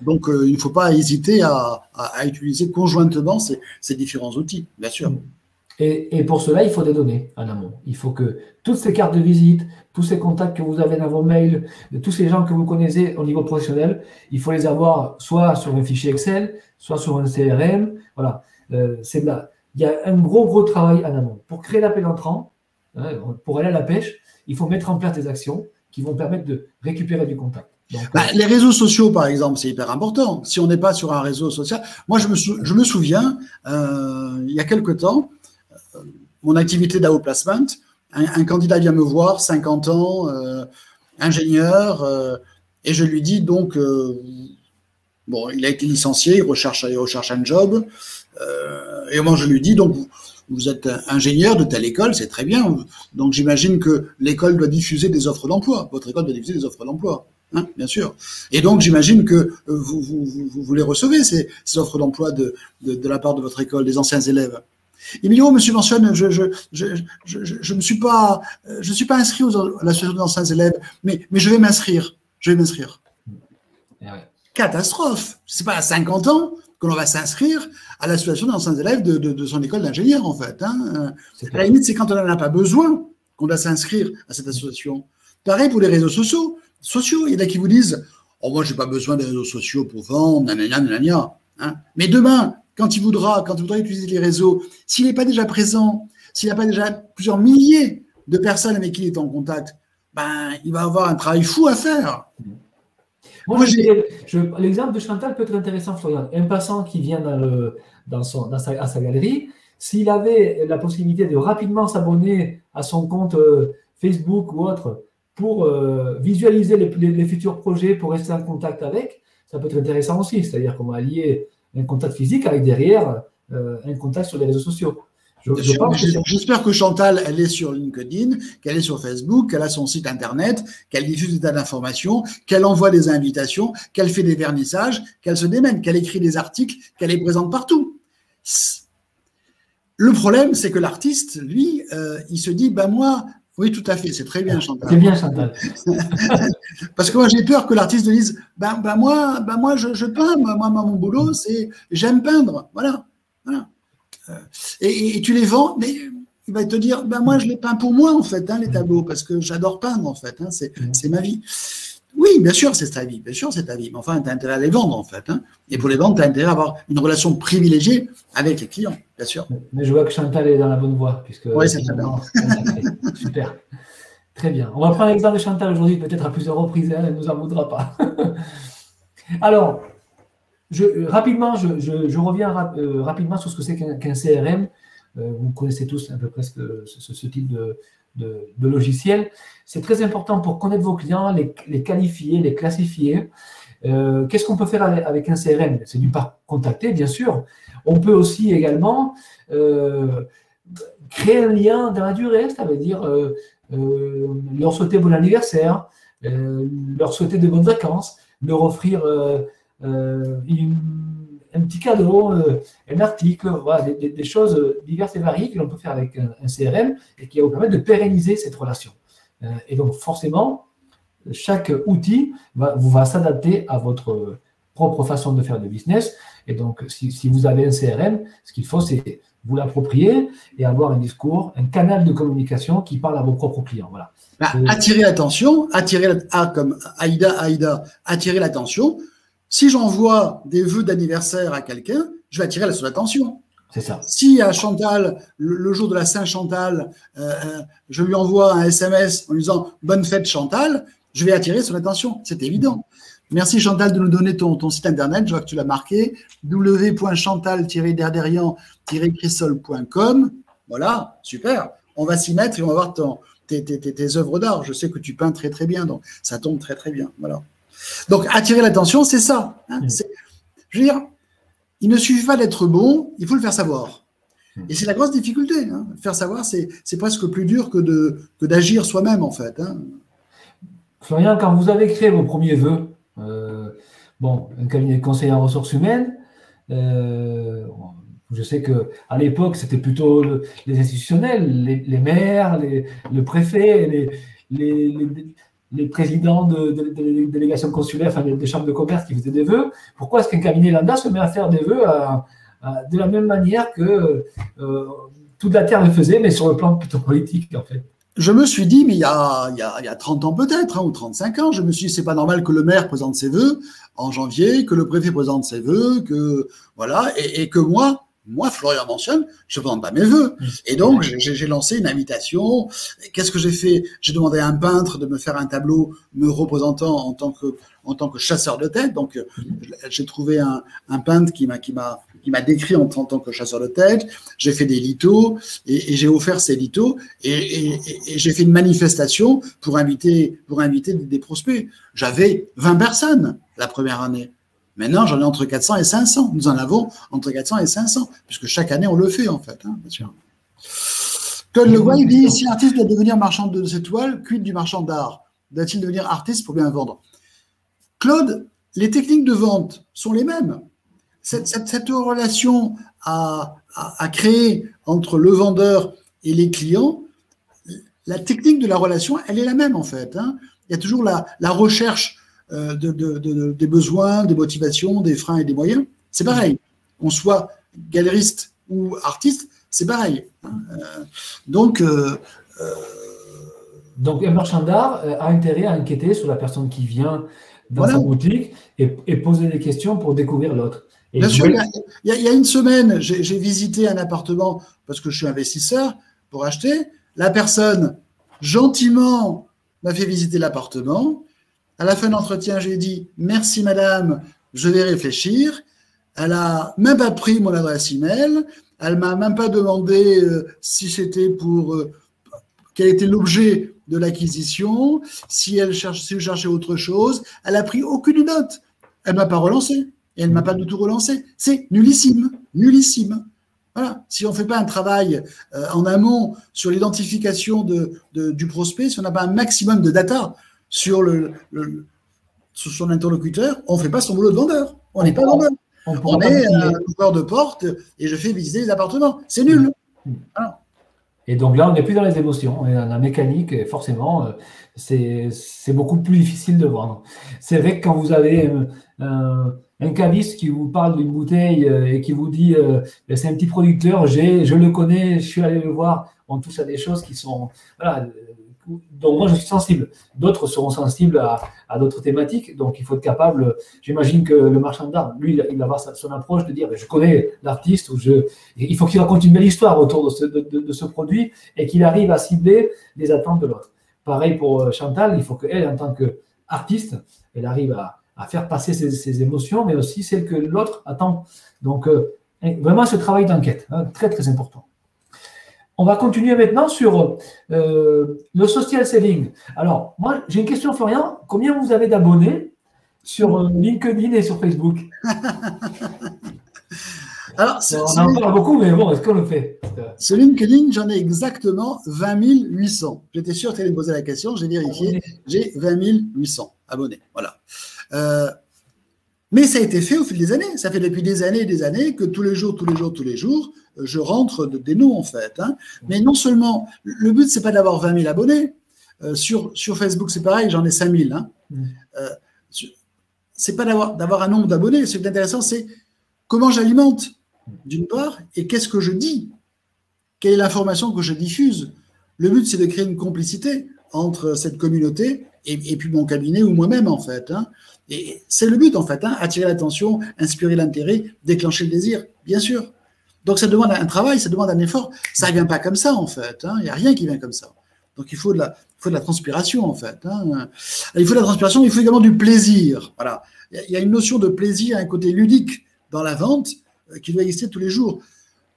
Donc, il ne faut pas hésiter à utiliser conjointement ces différents outils, bien sûr. Et pour cela, il faut des données en amont. Il faut que toutes ces cartes de visite, tous ces contacts que vous avez dans vos mails, de tous ces gens que vous connaissez au niveau professionnel, il faut les avoir soit sur un fichier Excel, soit sur un CRM. Voilà. Il y a un gros travail en amont. Pour créer l'appel entrant, hein, pour aller à la pêche, il faut mettre en place des actions qui vont permettre de récupérer du contact. Donc, les réseaux sociaux, par exemple, c'est hyper important. Si on n'est pas sur un réseau social, moi, je me souviens, il y a quelque temps, mon activité d'AO Placement, un candidat vient me voir, 50 ans, ingénieur, et je lui dis donc, bon, il a été licencié, il recherche un job, et moi je lui dis donc, vous êtes ingénieur de telle école, c'est très bien, donc j'imagine que l'école doit diffuser des offres d'emploi, votre école doit diffuser des offres d'emploi. Hein, bien sûr. Et donc, j'imagine que vous les recevez, ces offres d'emploi de la part de votre école, des anciens élèves. Il me dit, oh, monsieur Mentionne, je ne suis pas inscrit à l'association des anciens élèves, mais je vais m'inscrire. Je vais m'inscrire. Ouais. Catastrophe. C'est pas à 50 ans que l'on va s'inscrire à l'association des anciens élèves de son école d'ingénieur, en fait. Hein. À la limite, c'est quand on n'en a pas besoin qu'on doit s'inscrire à cette association. Pareil pour les réseaux sociaux. Il y en a qui vous disent « Oh, moi, je n'ai pas besoin des réseaux sociaux pour vendre, nanana. » Hein. Mais demain, quand il voudra utiliser les réseaux, s'il n'est pas déjà présent, s'il n'a pas déjà plusieurs milliers de personnes avec qui il est en contact, ben, il va avoir un travail fou à faire. L'exemple de Chantal peut être intéressant, Florian. Un passant qui vient à sa galerie, s'il avait la possibilité de rapidement s'abonner à son compte Facebook ou autre, pour visualiser les futurs projets, pour rester en contact avec, ça peut être intéressant aussi. C'est-à-dire qu'on va lier un contact physique avec derrière un contact sur les réseaux sociaux. J'espère que Chantal, elle est sur LinkedIn, qu'elle est sur Facebook, qu'elle a son site internet, qu'elle diffuse des tas d'informations, qu'elle envoie des invitations, qu'elle fait des vernissages, qu'elle se démène, qu'elle écrit des articles, qu'elle est présente partout. Le problème, c'est que l'artiste, lui, il se dit, ben moi, oui, tout à fait, c'est très bien, Chantal. C'est bien, Chantal. Parce que moi, j'ai peur que l'artiste dise, moi, je peins, moi, mon boulot, c'est, j'aime peindre, voilà. Et tu les vends, mais il va te dire, moi, je les peins pour moi, en fait, hein, les tableaux, parce que j'adore peindre, en fait, hein, c'est ma vie. Oui, bien sûr, c'est ta vie, mais enfin, tu as intérêt à les vendre, en fait. Hein. Et pour les vendre, tu as intérêt à avoir une relation privilégiée avec les clients, bien sûr. Mais je vois que Chantal est dans la bonne voie. Oui, c'est très bien. Super. Très bien. On va prendre l'exemple de Chantal aujourd'hui, peut-être à plusieurs reprises, elle ne nous en voudra pas. Alors, je reviens rapidement sur ce que c'est qu'un CRM. Vous connaissez tous un peu presque ce type de logiciel. C'est très important pour connaître vos clients, les qualifier, les classifier. Qu'est-ce qu'on peut faire avec un CRM? C'est d'une part contacter, bien sûr. On peut aussi également créer un lien dans la durée, ça veut dire leur souhaiter bon anniversaire, leur souhaiter de bonnes vacances, leur offrir un petit cadeau, un article, voilà, des choses diverses et variées que l'on peut faire avec un CRM et qui va vous permettre de pérenniser cette relation. Et donc, forcément, chaque outil va s'adapter à votre propre façon de faire de business. Et donc, si vous avez un CRM, ce qu'il faut, c'est vous l'approprier et avoir un discours, un canal de communication qui parle à vos propres clients. Voilà. Attirer l'attention, comme Aïda, attirer l'attention. Si j'envoie des vœux d'anniversaire à quelqu'un, je vais attirer son attention. C'est ça. Si à Chantal, le jour de la Saint-Chantal, je lui envoie un SMS en lui disant « Bonne fête Chantal », je vais attirer son attention. C'est évident. Merci Chantal de nous donner ton site internet. Je vois que tu l'as marqué. www.chantal-derderian-crissol.com. Voilà, super. On va s'y mettre et on va voir tes œuvres d'art. Je sais que tu peins très très bien, donc ça tombe très très bien. Voilà. Donc, attirer l'attention, c'est ça. Hein, je veux dire, il ne suffit pas d'être bon, il faut le faire savoir. Et c'est la grosse difficulté. Hein. Faire savoir, c'est presque plus dur que d'agir soi-même, en fait. Hein. Florian, quand vous avez créé vos premiers vœux, un cabinet de conseil en ressources humaines, je sais qu'à l'époque, c'était plutôt les institutionnels, les maires, le préfet, les présidents de délégations consulaires, enfin des chambres de commerce qui faisaient des vœux. Pourquoi est-ce qu'un cabinet lambda se met à faire des vœux de la même manière que toute la Terre le faisait, mais sur le plan plutôt politique, en fait. Je me suis dit, mais il y a 30 ans peut-être, hein, ou 35 ans, je me suis dit, c'est pas normal que le maire présente ses vœux en janvier, que le préfet présente ses vœux, que voilà, et que moi, Florian Mentionne, je ne présente pas mes vœux. Et donc, j'ai lancé une invitation. Qu'est-ce que j'ai fait? J'ai demandé à un peintre de me faire un tableau me représentant en tant que chasseur de tête. Donc, j'ai trouvé un peintre qui m'a décrit en tant que chasseur de tête. J'ai fait des lithos et j'ai offert ces lithos et j'ai fait une manifestation pour inviter des prospects. J'avais 20 personnes la première année. Maintenant, j'en ai entre 400 et 500. Nous en avons entre 400 et 500, puisque chaque année, on le fait, en fait, hein, bien sûr. Claude Legoy, il dit, si l'artiste doit devenir marchand de ses toiles, quid du marchand d'art? Doit-il devenir artiste pour bien vendre? Claude, les techniques de vente sont les mêmes. Cette relation à créer entre le vendeur et les clients, la technique de la relation, elle est la même, en fait, hein. Il y a toujours la recherche des besoins, des motivations, des freins et des moyens. C'est pareil. Qu'on soit galériste ou artiste, c'est pareil. Donc, un marchand d'art a intérêt à enquêter sur la personne qui vient dans sa boutique et poser des questions pour découvrir l'autre. Bien sûr, il y a une semaine, j'ai visité un appartement parce que je suis investisseur pour acheter. La personne, gentiment, m'a fait visiter l'appartement. À la fin de l'entretien, j'ai dit « Merci madame, je vais réfléchir ». Elle n'a même pas pris mon adresse email. Elle ne m'a même pas demandé si c'était quel était l'objet de l'acquisition, si elle cherchait autre chose. Elle n'a pris aucune note. Elle ne m'a pas relancé. Et elle ne m'a pas du tout relancé. C'est nullissime. Nullissime. Voilà. Si on ne fait pas un travail en amont sur l'identification du prospect, si on n'a pas un maximum de data sur son interlocuteur, on ne fait pas son boulot de vendeur. On n'est pas vendeur. On est un ouvreur de porte et je fais visiter les appartements. C'est nul. Voilà. Et donc là, on n'est plus dans les émotions, on est dans la mécanique et forcément, c'est beaucoup plus difficile de vendre. C'est vrai que quand vous avez un caviste qui vous parle d'une bouteille et qui vous dit c'est un petit producteur, je le connais, je suis allé le voir, on touche à des choses qui sont… Voilà, donc moi je suis sensible, d'autres seront sensibles à d'autres thématiques, donc il faut être capable, j'imagine que le marchand d'art, lui, il va avoir son approche de dire je connais l'artiste, il faut qu'il raconte une belle histoire autour de ce produit et qu'il arrive à cibler les attentes de l'autre. Pareil pour Chantal, il faut qu'elle, en tant qu'artiste, elle arrive à faire passer ses émotions, mais aussi celles que l'autre attend. Donc vraiment ce travail d'enquête, hein, très très important. On va continuer maintenant sur le social selling. Alors, moi, j'ai une question, Florian. Combien vous avez d'abonnés sur LinkedIn et sur Facebook? Alors, on en parle beaucoup, mais bon, est-ce qu'on le fait? Sur LinkedIn, j'en ai exactement 20 800. J'étais sûr que tu allais me poser la question, j'ai vérifié. J'ai 20 800 abonnés. Voilà. Mais ça a été fait au fil des années. Ça fait depuis des années et des années que tous les jours, je rentre des noms, en fait. Hein. Mais non seulement, le but, c'est pas d'avoir 20 000 abonnés. Sur Facebook, c'est pareil, j'en ai 5 000. Hein. C'est pas d'avoir un nombre d'abonnés. Ce qui est intéressant, c'est comment j'alimente, d'une part, et qu'est-ce que je dis. Quelle est l'information que je diffuse. Le but, c'est de créer une complicité entre cette communauté et puis mon cabinet ou moi-même, en fait. Hein. Et c'est le but, en fait, hein, attirer l'attention, inspirer l'intérêt, déclencher le désir, bien sûr. Donc, ça demande un travail, ça demande un effort. Ça ne vient pas comme ça, en fait. Hein. Il n'y a rien qui vient comme ça. Donc, il faut de la transpiration, en fait. Hein. Il faut de la transpiration, il faut également du plaisir. Voilà. Il y a une notion de plaisir, un côté ludique dans la vente qui doit exister tous les jours.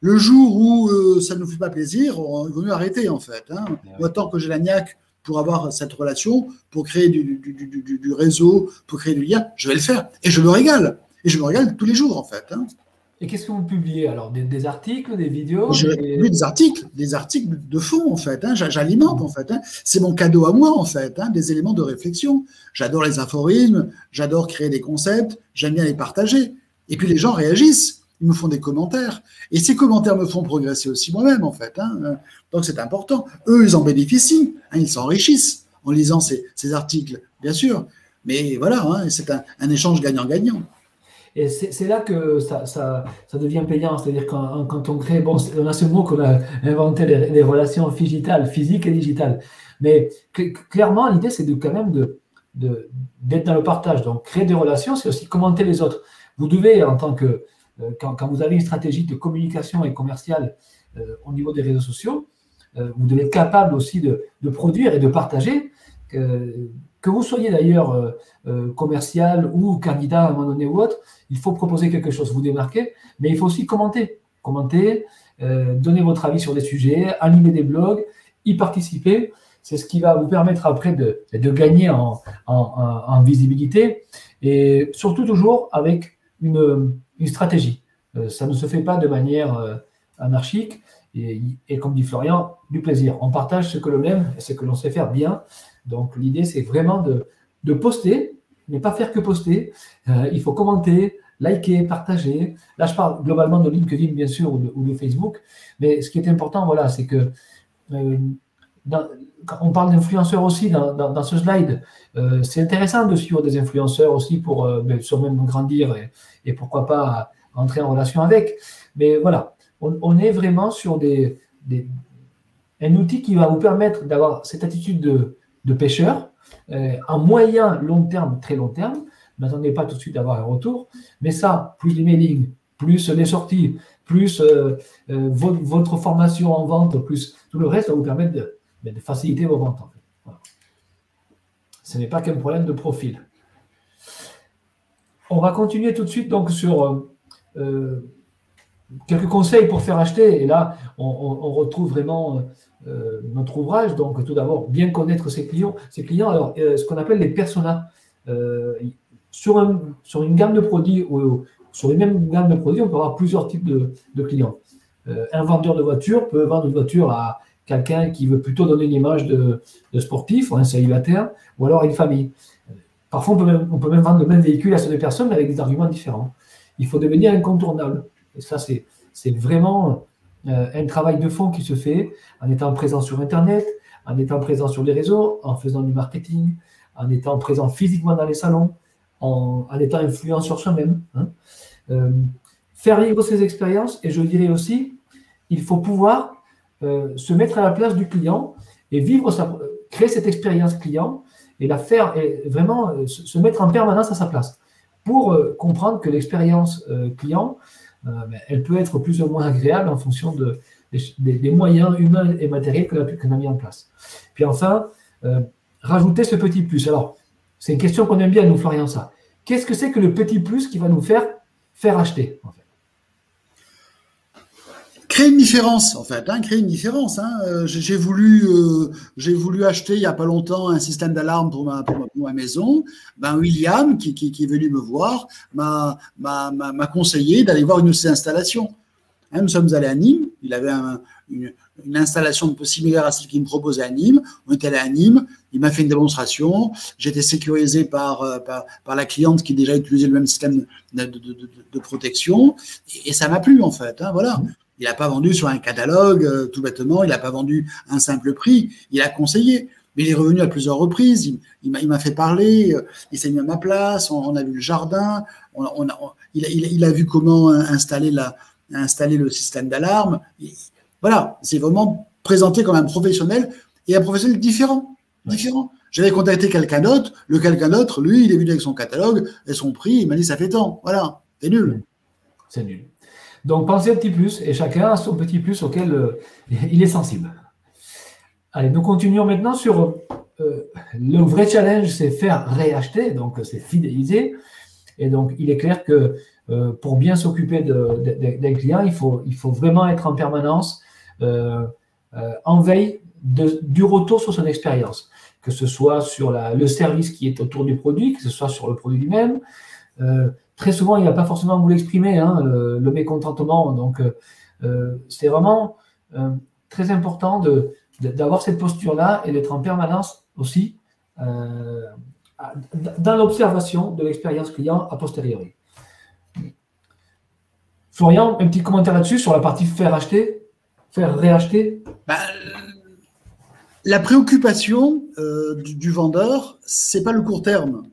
Le jour où ça ne nous fait pas plaisir, il vaut mieux arrêter, en fait. Hein. Moi, tant que j'ai la niaque pour avoir cette relation, pour créer du réseau, pour créer du lien, je vais le faire. Et je me régale. Et je me régale tous les jours, en fait. Hein. Et qu'est-ce que vous publiez alors? Des articles, des vidéos? Oui, des articles de fond, en fait. Hein. J'alimente, en fait. Hein. C'est mon cadeau à moi, en fait, hein, des éléments de réflexion. J'adore les aphorismes, j'adore créer des concepts, j'aime bien les partager. Et puis les gens réagissent, ils me font des commentaires. Et ces commentaires me font progresser aussi moi-même, en fait. Hein. Donc c'est important. Eux, ils en bénéficient, hein, ils s'enrichissent en lisant ces articles, bien sûr. Mais voilà, hein, c'est un échange gagnant-gagnant. Et c'est là que ça devient payant. C'est-à-dire quand on crée, bon, on a ce mot qu'on a inventé, les relations digitales, physiques et digitales. Mais clairement, l'idée, c'est quand même d'être dans le partage. Donc, créer des relations, c'est aussi commenter les autres. Vous devez, en tant que, quand vous avez une stratégie de communication et commerciale au niveau des réseaux sociaux, vous devez être capable aussi de produire et de partager. Que vous soyez d'ailleurs commercial ou candidat à un moment donné ou autre, il faut proposer quelque chose, vous démarquer, mais il faut aussi commenter. Commenter, donner votre avis sur des sujets, animer des blogs, y participer. C'est ce qui va vous permettre après de gagner en visibilité et surtout toujours avec une stratégie. Ça ne se fait pas de manière anarchique et comme dit Florian, du plaisir. On partage ce que l'on aime et ce que l'on sait faire bien. Donc l'idée, c'est vraiment de poster, mais pas faire que poster. Il faut commenter, liker, partager. Là, je parle globalement de LinkedIn, bien sûr, ou de Facebook. Mais ce qui est important, voilà, c'est que quand on parle d'influenceurs aussi dans ce slide, c'est intéressant de suivre des influenceurs aussi pour même grandir et pourquoi pas entrer en relation avec. Mais voilà, on est vraiment sur un outil qui va vous permettre d'avoir cette attitude de pêcheur en moyen, long terme, très long terme. N'attendez pas tout de suite d'avoir un retour, mais ça, plus les mailings, plus les sorties, plus votre formation en vente, plus tout le reste va vous permettre de faciliter vos ventes. En fait. Voilà. Ce n'est pas qu'un problème de profil. On va continuer tout de suite donc sur quelques conseils pour faire acheter. Et là, on retrouve vraiment notre ouvrage. Donc, tout d'abord, bien connaître ses clients. Alors, ce qu'on appelle les personas. Sur une gamme de produits ou sur une même gamme de produits, on peut avoir plusieurs types de clients. Un vendeur de voitures peut vendre une voiture à quelqu'un qui veut plutôt donner une image de sportif, ou un célibataire, ou alors à une famille. Parfois, on peut même vendre le même véhicule à ces deux personnes, mais avec des arguments différents. Il faut devenir incontournable. Et ça, c'est vraiment un travail de fond qui se fait en étant présent sur Internet, en étant présent sur les réseaux, en faisant du marketing, en étant présent physiquement dans les salons, en étant influent sur soi-même. Faire vivre ses expériences, et je dirais aussi, il faut pouvoir se mettre à la place du client et créer cette expérience client et la faire, et vraiment se mettre en permanence à sa place pour comprendre que l'expérience client, elle peut être plus ou moins agréable en fonction des moyens humains et matériels qu'on a mis en place. Puis enfin, rajouter ce petit plus. Alors, c'est une question qu'on aime bien, nous, Florian, ça. Qu'est-ce que c'est que le petit plus qui va nous faire acheter, en fait? Créer une différence, en fait, créer une différence. J'ai voulu acheter il n'y a pas longtemps un système d'alarme pour ma maison. William, qui est venu me voir, m'a conseillé d'aller voir une de ses installations. Nous sommes allés à Nîmes. Il avait une installation un peu similaire à celle qu'il me proposait à Nîmes. On est allé à Nîmes. Il m'a fait une démonstration. J'étais sécurisé par la cliente qui déjà utilisait le même système de protection. Et ça m'a plu, en fait. Voilà. Il n'a pas vendu sur un catalogue, tout bêtement. Il n'a pas vendu un simple prix. Il a conseillé. Mais il est revenu à plusieurs reprises. Il m'a fait parler. Il s'est mis à ma place. On a vu le jardin. Il a vu comment installer le système d'alarme. Voilà. C'est vraiment présenté comme un professionnel et un professionnel différent. J'avais contacté quelqu'un d'autre. Le quelqu'un d'autre, lui, il est venu avec son catalogue et son prix. Il m'a dit, ça fait tant. Voilà. C'est nul. C'est nul. Donc, pensez un petit plus, et chacun a son petit plus auquel il est sensible. Allez, nous continuons maintenant sur le vrai challenge, c'est faire réacheter, donc c'est fidéliser. Et donc, il est clair que pour bien s'occuper d'un client, il faut vraiment être en permanence en veille du retour sur son expérience, que ce soit sur le service qui est autour du produit, que ce soit sur le produit lui-même. Très souvent, il ne va pas forcément vous l'exprimer, le mécontentement. Donc, c'est vraiment très important d'avoir cette posture-là et d'être en permanence aussi dans l'observation de l'expérience client a posteriori. Florian, un petit commentaire là-dessus sur la partie faire réacheter. La préoccupation du vendeur, c'est pas le court terme,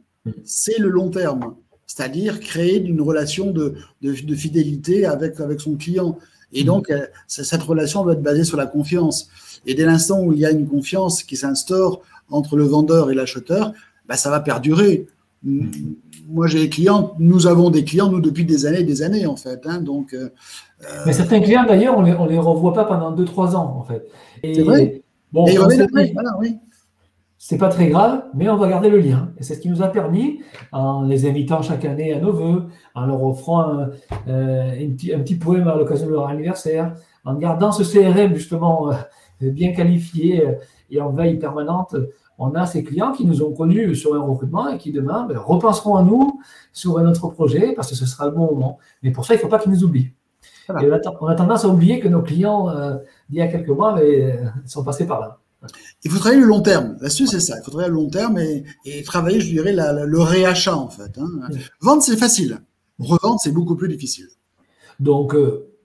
c'est le long terme. c'est-à-dire créer une relation de fidélité avec son client. Et donc, cette relation doit être basée sur la confiance. Et dès l'instant où il y a une confiance qui s'instaure entre le vendeur et l'acheteur, ben, ça va perdurer. Moi, j'ai des clients, nous avons des clients, nous, depuis des années, en fait. Hein, donc, mais certains clients, d'ailleurs, on les revoit pas pendant 2-3 ans, en fait. C'est vrai. Bon, et ils reviennent après, voilà, oui. C'est pas très grave, mais on va garder le lien. Et c'est ce qui nous a permis, en les invitant chaque année à nos vœux, en leur offrant un petit poème à l'occasion de leur anniversaire, en gardant ce CRM justement bien qualifié et en veille permanente. On a ces clients qui nous ont connus sur un recrutement et qui demain repenseront à nous sur un autre projet parce que ce sera le bon moment. Mais pour ça, il ne faut pas qu'ils nous oublient. Voilà. Et on a tendance à oublier que nos clients, d'il y a quelques mois, sont passés par là. Il faut travailler le long terme. L'astuce, c'est ça. Il faut travailler le long terme et travailler, je dirais, le réachat, en fait. Hein. Vendre, c'est facile. Revendre, c'est beaucoup plus difficile. Donc,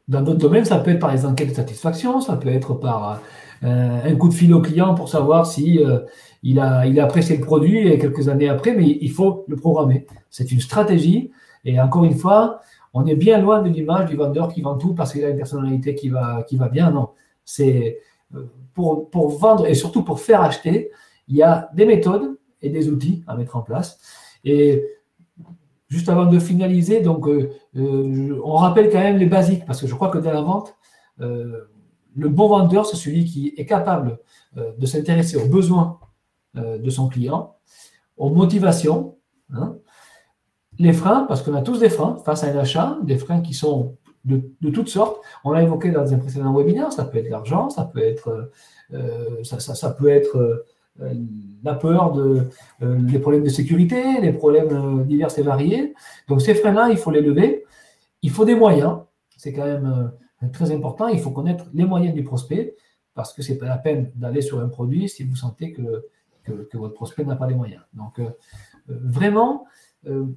dans d'autres domaines, ça peut être par les enquêtes de satisfaction, ça peut être par un coup de fil au client pour savoir si il a apprécié le produit quelques années après, mais il faut le programmer. C'est une stratégie. Et encore une fois, on est bien loin de l'image du vendeur qui vend tout parce qu'il a une personnalité qui va bien. Non, c'est pour vendre et surtout pour faire acheter, il y a des méthodes et des outils à mettre en place. Et juste avant de finaliser, donc, on rappelle quand même les basiques parce que je crois que dans la vente, le bon vendeur, c'est celui qui est capable de s'intéresser aux besoins de son client, aux motivations, hein, les freins, parce qu'on a tous des freins face à un achat, des freins qui sont de toutes sortes. On l'a évoqué dans un précédent webinaire, ça peut être l'argent, ça peut être, la peur, les problèmes de sécurité, les problèmes divers et variés. Donc ces freins-là, il faut les lever. Il faut des moyens, c'est quand même très important. Il faut connaître les moyens du prospect, parce que ce n'est pas la peine d'aller sur un produit si vous sentez que votre prospect n'a pas les moyens. Donc vraiment,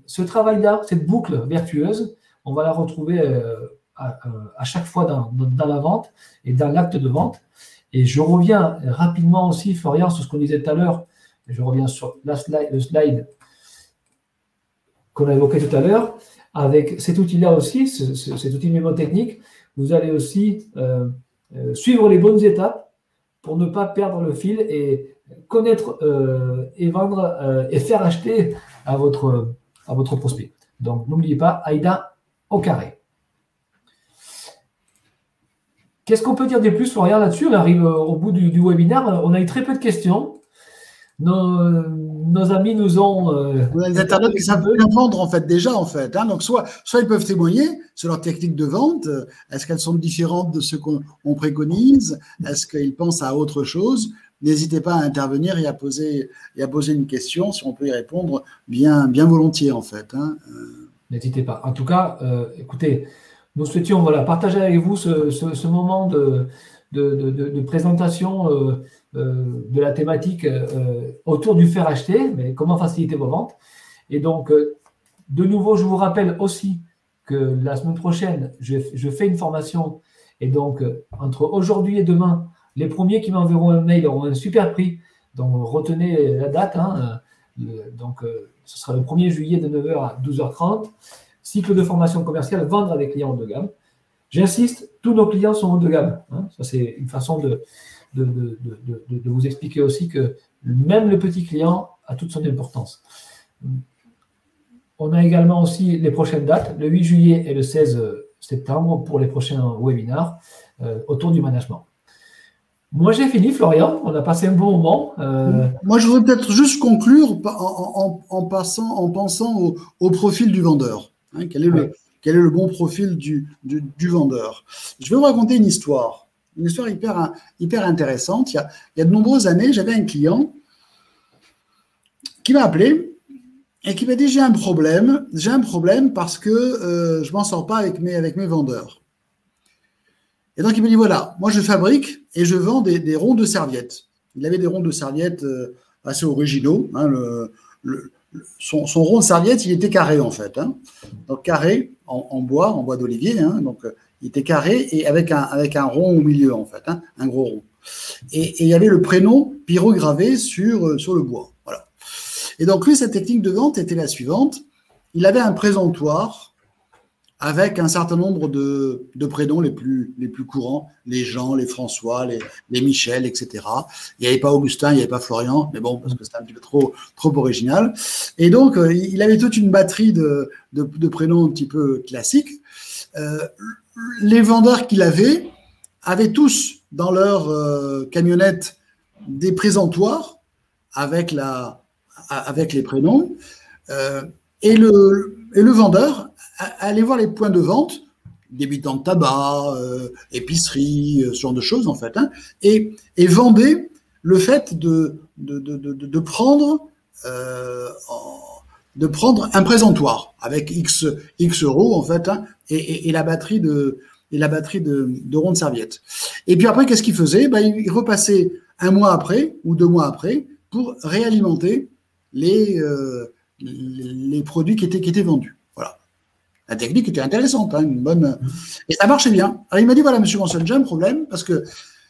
ce travail-là, cette boucle vertueuse, on va la retrouver à chaque fois dans la vente et dans l'acte de vente. Et je reviens rapidement aussi, Florian, sur ce qu'on disait tout à l'heure. Je reviens sur le slide qu'on a évoqué tout à l'heure. Avec cet outil-là aussi, cet outil mémotechnique, vous allez aussi suivre les bonnes étapes pour ne pas perdre le fil et connaître et vendre et faire acheter à votre prospect. Donc, n'oubliez pas, AIDA au carré. Qu'est-ce qu'on peut dire de plus, Florian, là-dessus? On arrive au bout du webinaire. On a eu très peu de questions. Nos amis nous ont… On a des internautes qui savent bien vendre, en fait, déjà, en fait. Hein. Donc, soit ils peuvent témoigner sur leur technique de vente. Est-ce qu'elles sont différentes de ce qu'on préconise? Est-ce qu'ils pensent à autre chose? N'hésitez pas à intervenir et à poser une question, si on peut y répondre bien volontiers, en fait. Hein. N'hésitez pas. En tout cas, écoutez, nous souhaitions partager avec vous ce moment de présentation de la thématique autour du faire acheter, mais comment faciliter vos ventes. Et donc, de nouveau, je vous rappelle aussi que la semaine prochaine, je fais une formation. Et donc, entre aujourd'hui et demain, les premiers qui m'enverront un mail auront un super prix. Donc, retenez la date. Hein, ce sera le 1er juillet de 9h à 12h30. Cycle de formation commerciale, vendre à des clients haut de gamme. J'insiste, tous nos clients sont haut de gamme. Hein. Ça, c'est une façon de vous expliquer aussi que même le petit client a toute son importance. On a également aussi les prochaines dates, le 8 juillet et le 16 septembre pour les prochains webinaires autour du management. Moi, j'ai fini, Florian. On a passé un bon moment. Moi, je voudrais peut-être juste conclure en pensant au profil du vendeur. Hein, quel est le bon profil du vendeur? Je vais vous raconter une histoire hyper intéressante. Il y a de nombreuses années, j'avais un client qui m'a appelé et qui m'a dit j'ai un problème parce que je m'en sors pas avec mes vendeurs. Et donc il me dit voilà, moi je fabrique et je vends des ronds de serviettes. Il avait des ronds de serviettes assez originaux. Hein, son rond de serviette, il était carré en fait. Hein. Donc carré en bois d'olivier. Hein, donc il était carré et avec un rond au milieu en fait, hein, un gros rond. Et il y avait le prénom pyrogravé sur le bois. Voilà. Et donc lui, sa technique de vente était la suivante. il avait un présentoir avec un certain nombre de prénoms les plus courants, les Jean, les François, les Michel, etc. Il n'y avait pas Augustin, il n'y avait pas Florian, mais bon, parce que c'était un petit peu trop original. Et donc, il avait toute une batterie de prénoms un petit peu classiques. Les vendeurs qu'il avait avaient tous dans leur camionnette des présentoirs avec les prénoms. Et le vendeur allait voir les points de vente, débitants de tabac, épicerie, ce genre de choses en fait, hein, et vendait le fait de prendre un présentoir avec X euros en fait, hein, et la batterie de ronds de serviettes. Et puis après, qu'est-ce qu'il faisait? Il repassait un mois après ou 2 mois après pour réalimenter les produits qui étaient vendus. Voilà. La technique était intéressante, hein, une bonne. Et ça marchait bien. Alors il m'a dit, voilà, monsieur Manson, j'ai un problème parce que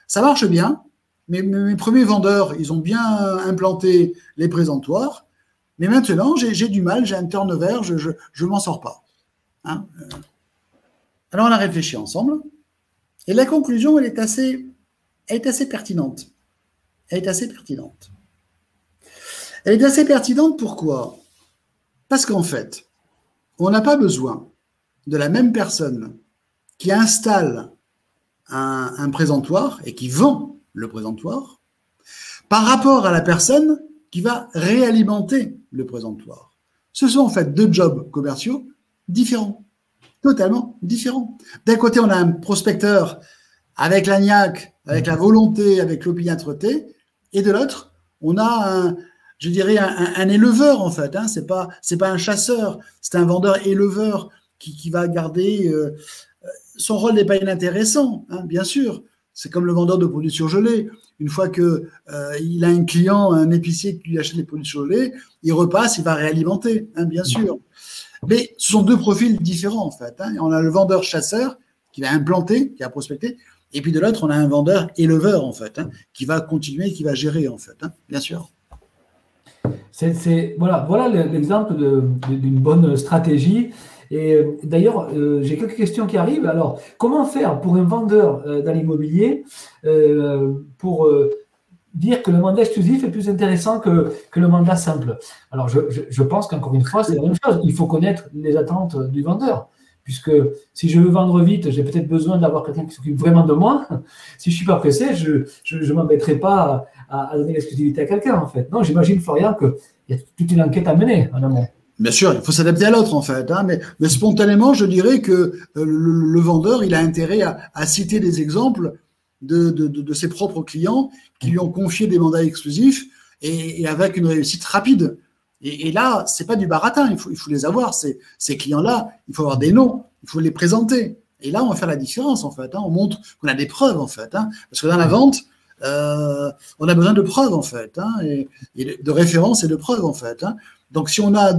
ça marche bien, mais mes premiers vendeurs, ils ont bien implanté les présentoirs, mais maintenant, j'ai du mal, j'ai un turnover, je m'en sors pas. Hein. Alors on a réfléchi ensemble, et la conclusion, elle est assez pertinente. Elle est assez pertinente. Elle est assez pertinente, pourquoi? Parce qu'en fait, on n'a pas besoin de la même personne qui installe un présentoir et qui vend le présentoir par rapport à la personne qui va réalimenter le présentoir. Ce sont en fait 2 jobs commerciaux différents, totalement différents. D'un côté, on a un prospecteur avec la niaque, avec la volonté, avec l'opiniâtreté, et de l'autre, on a un éleveur en fait, hein. C'est pas un chasseur, c'est un vendeur éleveur qui va garder son rôle n'est pas inintéressant, hein, bien sûr. C'est comme le vendeur de produits surgelés. Une fois que il a un client, un épicier qui lui achète des produits surgelés, il repasse, il va réalimenter, hein, bien sûr. Mais ce sont 2 profils différents en fait, hein. On a le vendeur chasseur qui va implanter, qui va prospecter, et puis de l'autre, on a un vendeur éleveur en fait, hein, qui va continuer, qui va gérer en fait, hein, bien sûr. Voilà l'exemple d'une bonne stratégie. Et d'ailleurs, j'ai quelques questions qui arrivent. Alors, comment faire pour un vendeur dans l'immobilier pour dire que le mandat exclusif est plus intéressant que le mandat simple? Alors, je pense qu'encore une fois, c'est la même chose. Il faut connaître les attentes du vendeur. Puisque si je veux vendre vite, j'ai peut-être besoin d'avoir quelqu'un qui s'occupe vraiment de moi. Si je ne suis pas pressé, je ne m'embêterai pas à donner l'exclusivité à quelqu'un, en fait. Non, j'imagine, Florian, qu'il y a toute une enquête à mener en amont. Bien sûr, il faut s'adapter à l'autre, en fait. Hein, mais spontanément, je dirais que le vendeur, il a intérêt à citer des exemples de ses propres clients qui lui ont confié des mandats exclusifs et avec une réussite rapide. Et là, c'est pas du baratin, il faut les avoir, ces clients-là, il faut avoir des noms, il faut les présenter. Et là, on va faire la différence, en fait. Hein, on montre qu'on a des preuves, en fait. Hein, parce que dans la vente, on a besoin de preuves, en fait, hein, et de références et de preuves, en fait. Hein. Donc, si on a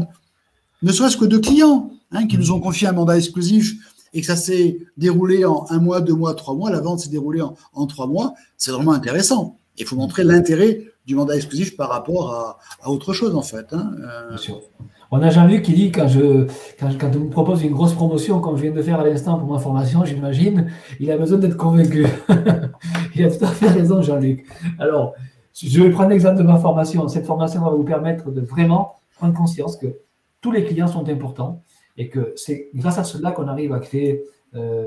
ne serait-ce que 2 clients hein, qui nous ont confié un mandat exclusif et que ça s'est déroulé en 1 mois, 2 mois, 3 mois, la vente s'est déroulée en 3 mois, c'est vraiment intéressant. Il faut montrer l'intérêt du mandat exclusif par rapport à autre chose, en fait. Hein. Bien sûr. On a Jean-Luc qui dit, quand on me propose une grosse promotion, comme je viens de faire à l'instant pour ma formation, j'imagine, il a besoin d'être convaincu. Il a tout à fait raison, Jean-Luc. Alors, je vais prendre l'exemple de ma formation. Cette formation va vous permettre de vraiment prendre conscience que tous les clients sont importants et que c'est grâce à cela qu'on arrive à créer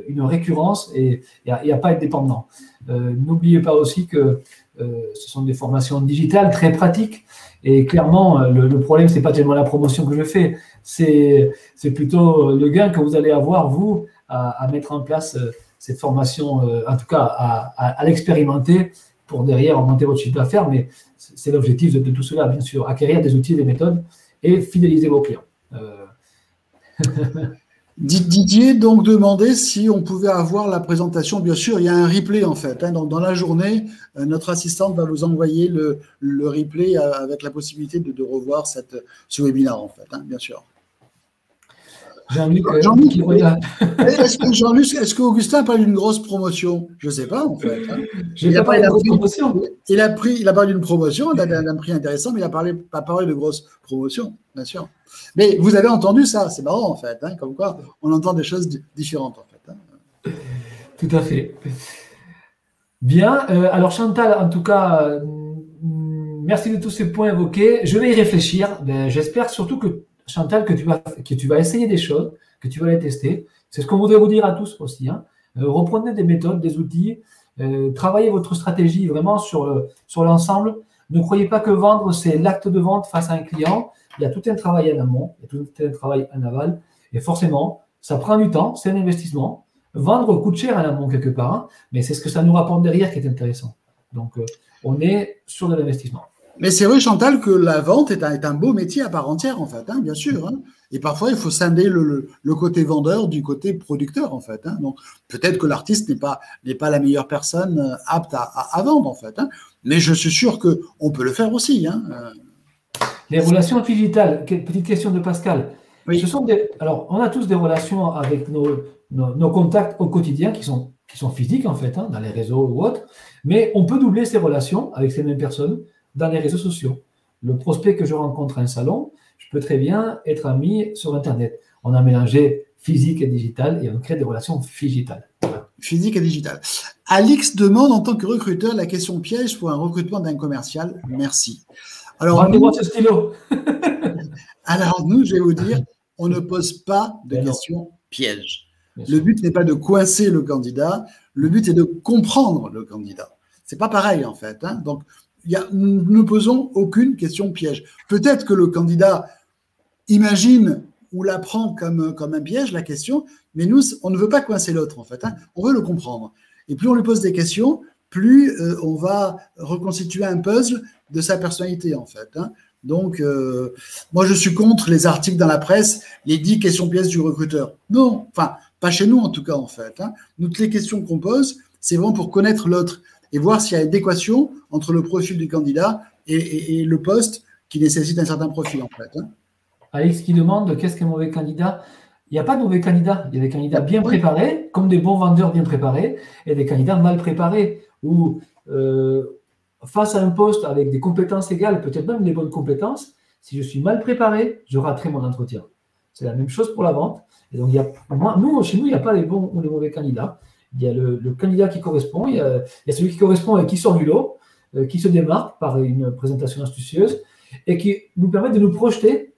une récurrence et à pas être dépendant. N'oubliez pas aussi que ce sont des formations digitales très pratiques et clairement, le problème, c'est pas tellement la promotion que je fais, c'est plutôt le gain que vous allez avoir, vous, à mettre en place cette formation, en tout cas à l'expérimenter pour derrière augmenter votre chiffre d'affaires, mais c'est l'objectif de tout cela, bien sûr, acquérir des outils, des méthodes et fidéliser vos clients. Didier donc demandait si on pouvait avoir la présentation. Bien sûr, il y a un replay en fait. Hein, donc dans la journée, notre assistante va vous envoyer le replay avec la possibilité de revoir ce webinaire en fait. Hein, bien sûr. Jean-Luc, Jean-Luc, qui regarde. est-ce qu'Augustin a parlé d'une grosse promotion? Je ne sais pas, en fait. Hein. Je n'ai pas parlé de grosse promotion. Il a parlé d'une promotion, d'un prix intéressant, mais il n'a pas parlé de grosse promotion, bien sûr. Mais vous avez entendu ça, c'est marrant, en fait. Hein, comme quoi, on entend des choses différentes, en fait. Hein. Tout à fait. Bien. Alors, Chantal, en tout cas, merci de tous ces points évoqués. Je vais y réfléchir. J'espère surtout que, Chantal, que tu vas essayer des choses, que tu vas les tester. C'est ce qu'on voudrait vous dire à tous aussi. Hein. Reprenez des méthodes, des outils, travaillez votre stratégie vraiment sur l'ensemble. Ne croyez pas que vendre, c'est l'acte de vente face à un client. Il y a tout un travail en amont, il y a tout un travail en aval. Et forcément, ça prend du temps, c'est un investissement. Vendre coûte cher en amont quelque part, hein, mais c'est ce que ça nous rapporte derrière qui est intéressant. Donc, on est sur de l'investissement. Mais c'est vrai, Chantal, que la vente est un beau métier à part entière, en fait, hein, bien sûr. Hein. Et parfois, il faut scinder le côté vendeur du côté producteur, en fait. Hein. Donc, peut-être que l'artiste n'est pas la meilleure personne apte à vendre, en fait. Hein. Mais je suis sûr qu'on peut le faire aussi. Hein. Les relations digitales, petite question de Pascal. Oui. Alors, on a tous des relations avec nos contacts au quotidien qui sont physiques, en fait, hein, dans les réseaux ou autres. Mais on peut doubler ces relations avec ces mêmes personnes dans les réseaux sociaux. Le prospect que je rencontre à un salon, je peux très bien être ami sur Internet. On a mélangé physique et digital et on crée des relations digitales. Voilà. Physique et digital. Alix demande, en tant que recruteur, la question piège pour un recrutement d'un commercial. Merci. Alors, rendez-moi ce stylo. Alors, nous, je vais vous dire, on ne pose pas de questions pièges. Le but n'est pas de coincer le candidat, le but est de comprendre le candidat. C'est pas pareil, en fait. Hein. Donc, nous ne posons aucune question piège. Peut-être que le candidat imagine ou la prend comme un piège, la question, mais nous, on ne veut pas coincer l'autre, en fait. Hein. On veut le comprendre. Et plus on lui pose des questions, plus on va reconstituer un puzzle de sa personnalité, en fait. Hein. Donc, moi, je suis contre les articles dans la presse, les 10 questions pièges du recruteur. Non, enfin, pas chez nous, en tout cas, en fait. Hein. Toutes les questions qu'on pose, c'est vraiment pour connaître l'autre et voir s'il y a une adéquation entre le profil du candidat et le poste qui nécessite un certain profil, en fait. Hein. Alex qui demande qu'est-ce qu'un mauvais candidat? Il n'y a pas de mauvais candidats. Il y a des candidats bien préparés, comme des bons vendeurs bien préparés, et des candidats mal préparés, où face à un poste avec des compétences égales, peut-être même des bonnes compétences, si je suis mal préparé, je raterai mon entretien. C'est la même chose pour la vente. Et donc, chez nous, il n'y a pas les bons ou les mauvais candidats. Il y a le candidat qui correspond, il y a celui qui correspond et qui sort du lot, qui se démarque par une présentation astucieuse et qui nous permet de nous projeter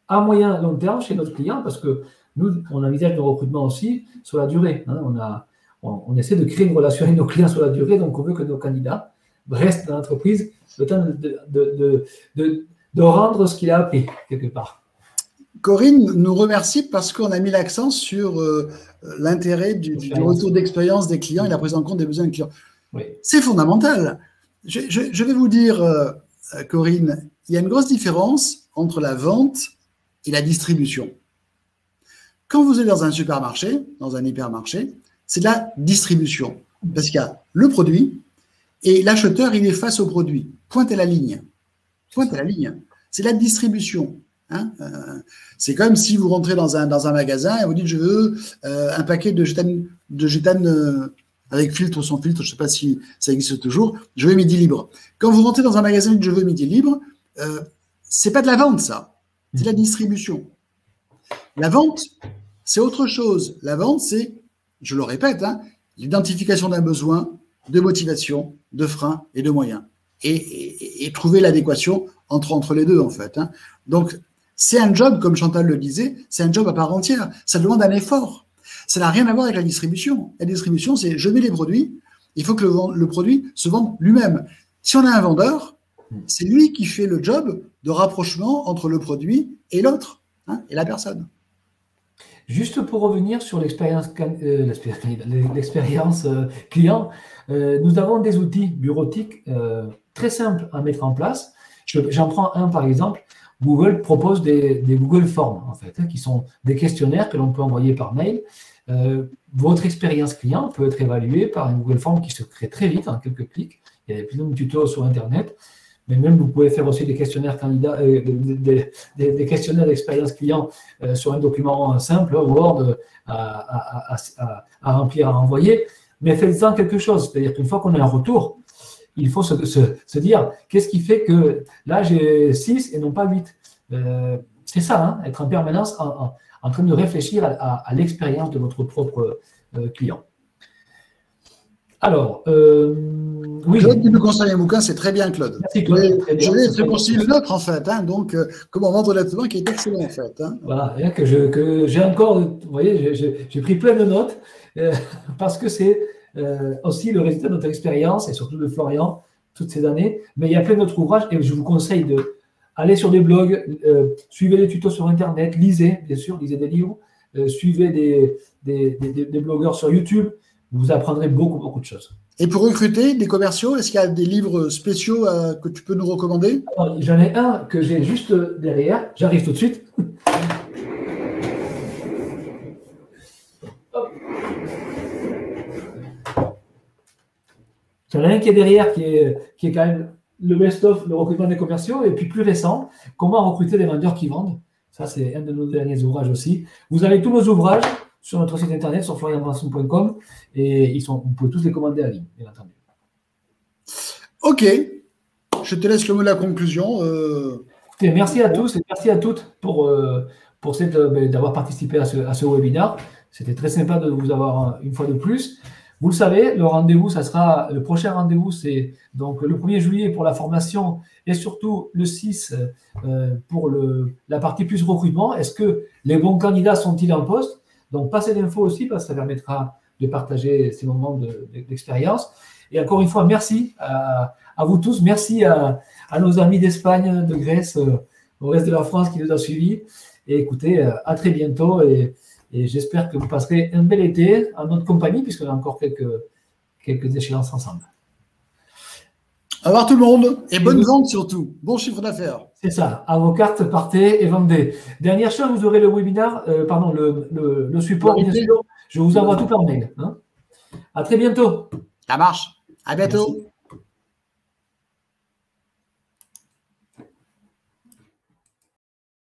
à moyen et long terme chez notre client, parce que nous, on envisage nos recrutements aussi sur la durée. Hein. On essaie de créer une relation avec nos clients sur la durée, donc on veut que nos candidats restent dans l'entreprise le temps de rendre ce qu'il a appris quelque part. Corinne nous remercie parce qu'on a mis l'accent sur l'intérêt du retour d'expérience des clients et la prise en compte des besoins des clients. Oui. C'est fondamental. Je vais vous dire, Corinne, il y a une grosse différence entre la vente et la distribution. Quand vous êtes dans un supermarché, dans un hypermarché, c'est de la distribution. Parce qu'il y a le produit et l'acheteur, il est face au produit. Pointe à la ligne. Pointe à la ligne. C'est la distribution. Hein, c'est comme si vous rentrez dans un magasin et vous dites je veux un paquet de gétane avec filtre ou sans filtre, je ne sais pas si ça existe toujours, je veux midi libre. Quand vous rentrez dans un magasin et dites je veux midi libre, c'est pas de la vente ça, c'est de la distribution. La vente, c'est autre chose. La vente, c'est, je le répète, hein, l'identification d'un besoin, de motivation, de frein et de moyens. Et trouver l'adéquation entre les deux, en fait. Hein. Donc, c'est un job, comme Chantal le disait, c'est un job à part entière. Ça demande un effort. Ça n'a rien à voir avec la distribution. La distribution, c'est je mets les produits, il faut que le produit se vende lui-même. Si on a un vendeur, c'est lui qui fait le job de rapprochement entre le produit et l'autre, hein, et la personne. Juste pour revenir sur l'expérience client, nous avons des outils bureautiques très simples à mettre en place. J'en prends un par exemple. Google propose des Google Forms, en fait, hein, qui sont des questionnaires que l'on peut envoyer par mail. Votre expérience client peut être évaluée par un Google Form qui se crée très vite, en quelques clics. Il y a plein de tutos sur Internet. mais même vous pouvez faire aussi des questionnaires candidats, des questionnaires d'expérience client sur un document simple, Word, à remplir, à renvoyer. Mais faites-en quelque chose. C'est-à-dire qu'une fois qu'on a un retour, il faut se dire qu'est-ce qui fait que là j'ai 6 et non pas 8. C'est ça, hein, être en permanence en train de réfléchir à l'expérience de votre propre client. Alors, oui. Claude, tu nous conseilles un bouquin, c'est très bien, Claude. Merci, Claude. Je vais te conseiller le nôtre, en fait. Hein, donc, comment vendre l'appartement, qui est excellent, en fait. Hein. Voilà, que j'ai encore, vous voyez, j'ai pris plein de notes parce que c'est aussi le résultat de notre expérience et surtout de Florian toutes ces années. Mais il y a plein d'autres ouvrages et je vous conseille d'aller sur des blogs, suivez les tutos sur Internet, lisez, bien sûr, lisez des livres, suivez des blogueurs sur YouTube. Vous apprendrez beaucoup de choses. Et pour recruter des commerciaux, est-ce qu'il y a des livres spéciaux que tu peux nous recommander? J'en ai un que j'ai juste derrière. J'arrive tout de suite. J'en ai un qui est derrière, qui est quand même le best-of, le recrutement des commerciaux, et puis plus récent, comment recruter des vendeurs qui vendent. Ça, c'est un de nos derniers ouvrages aussi. Vous avez tous nos ouvrages sur notre site internet, sur florianbrasson.com, et vous pouvez tous les commander à ligne, bien entendu. Ok, je te laisse le mot de la conclusion. Écoutez, merci à tous et merci à toutes pour d'avoir participé à ce webinaire. C'était très sympa de vous avoir une fois de plus. Vous le savez, le prochain rendez-vous, c'est donc le 1er juillet pour la formation et surtout le 6 pour la partie plus recrutement. Est-ce que les bons candidats sont-ils en poste? Donc, passez l'info aussi parce que ça permettra de partager ces moments d'expérience. Et encore une fois, merci à vous tous. Merci à nos amis d'Espagne, de Grèce, au reste de la France qui nous a suivis. Et écoutez, à très bientôt. Et j'espère que vous passerez un bel été en notre compagnie puisqu'on a encore quelques échéances ensemble. Au revoir tout le monde et bonne vente surtout. Bon chiffre d'affaires. C'est ça. À vos cartes, partez et vendez. Dernière chose, vous aurez le webinaire, le support, bien sûr. Je vous envoie tout par mail. Hein. À très bientôt. Ça marche. À bientôt. Merci.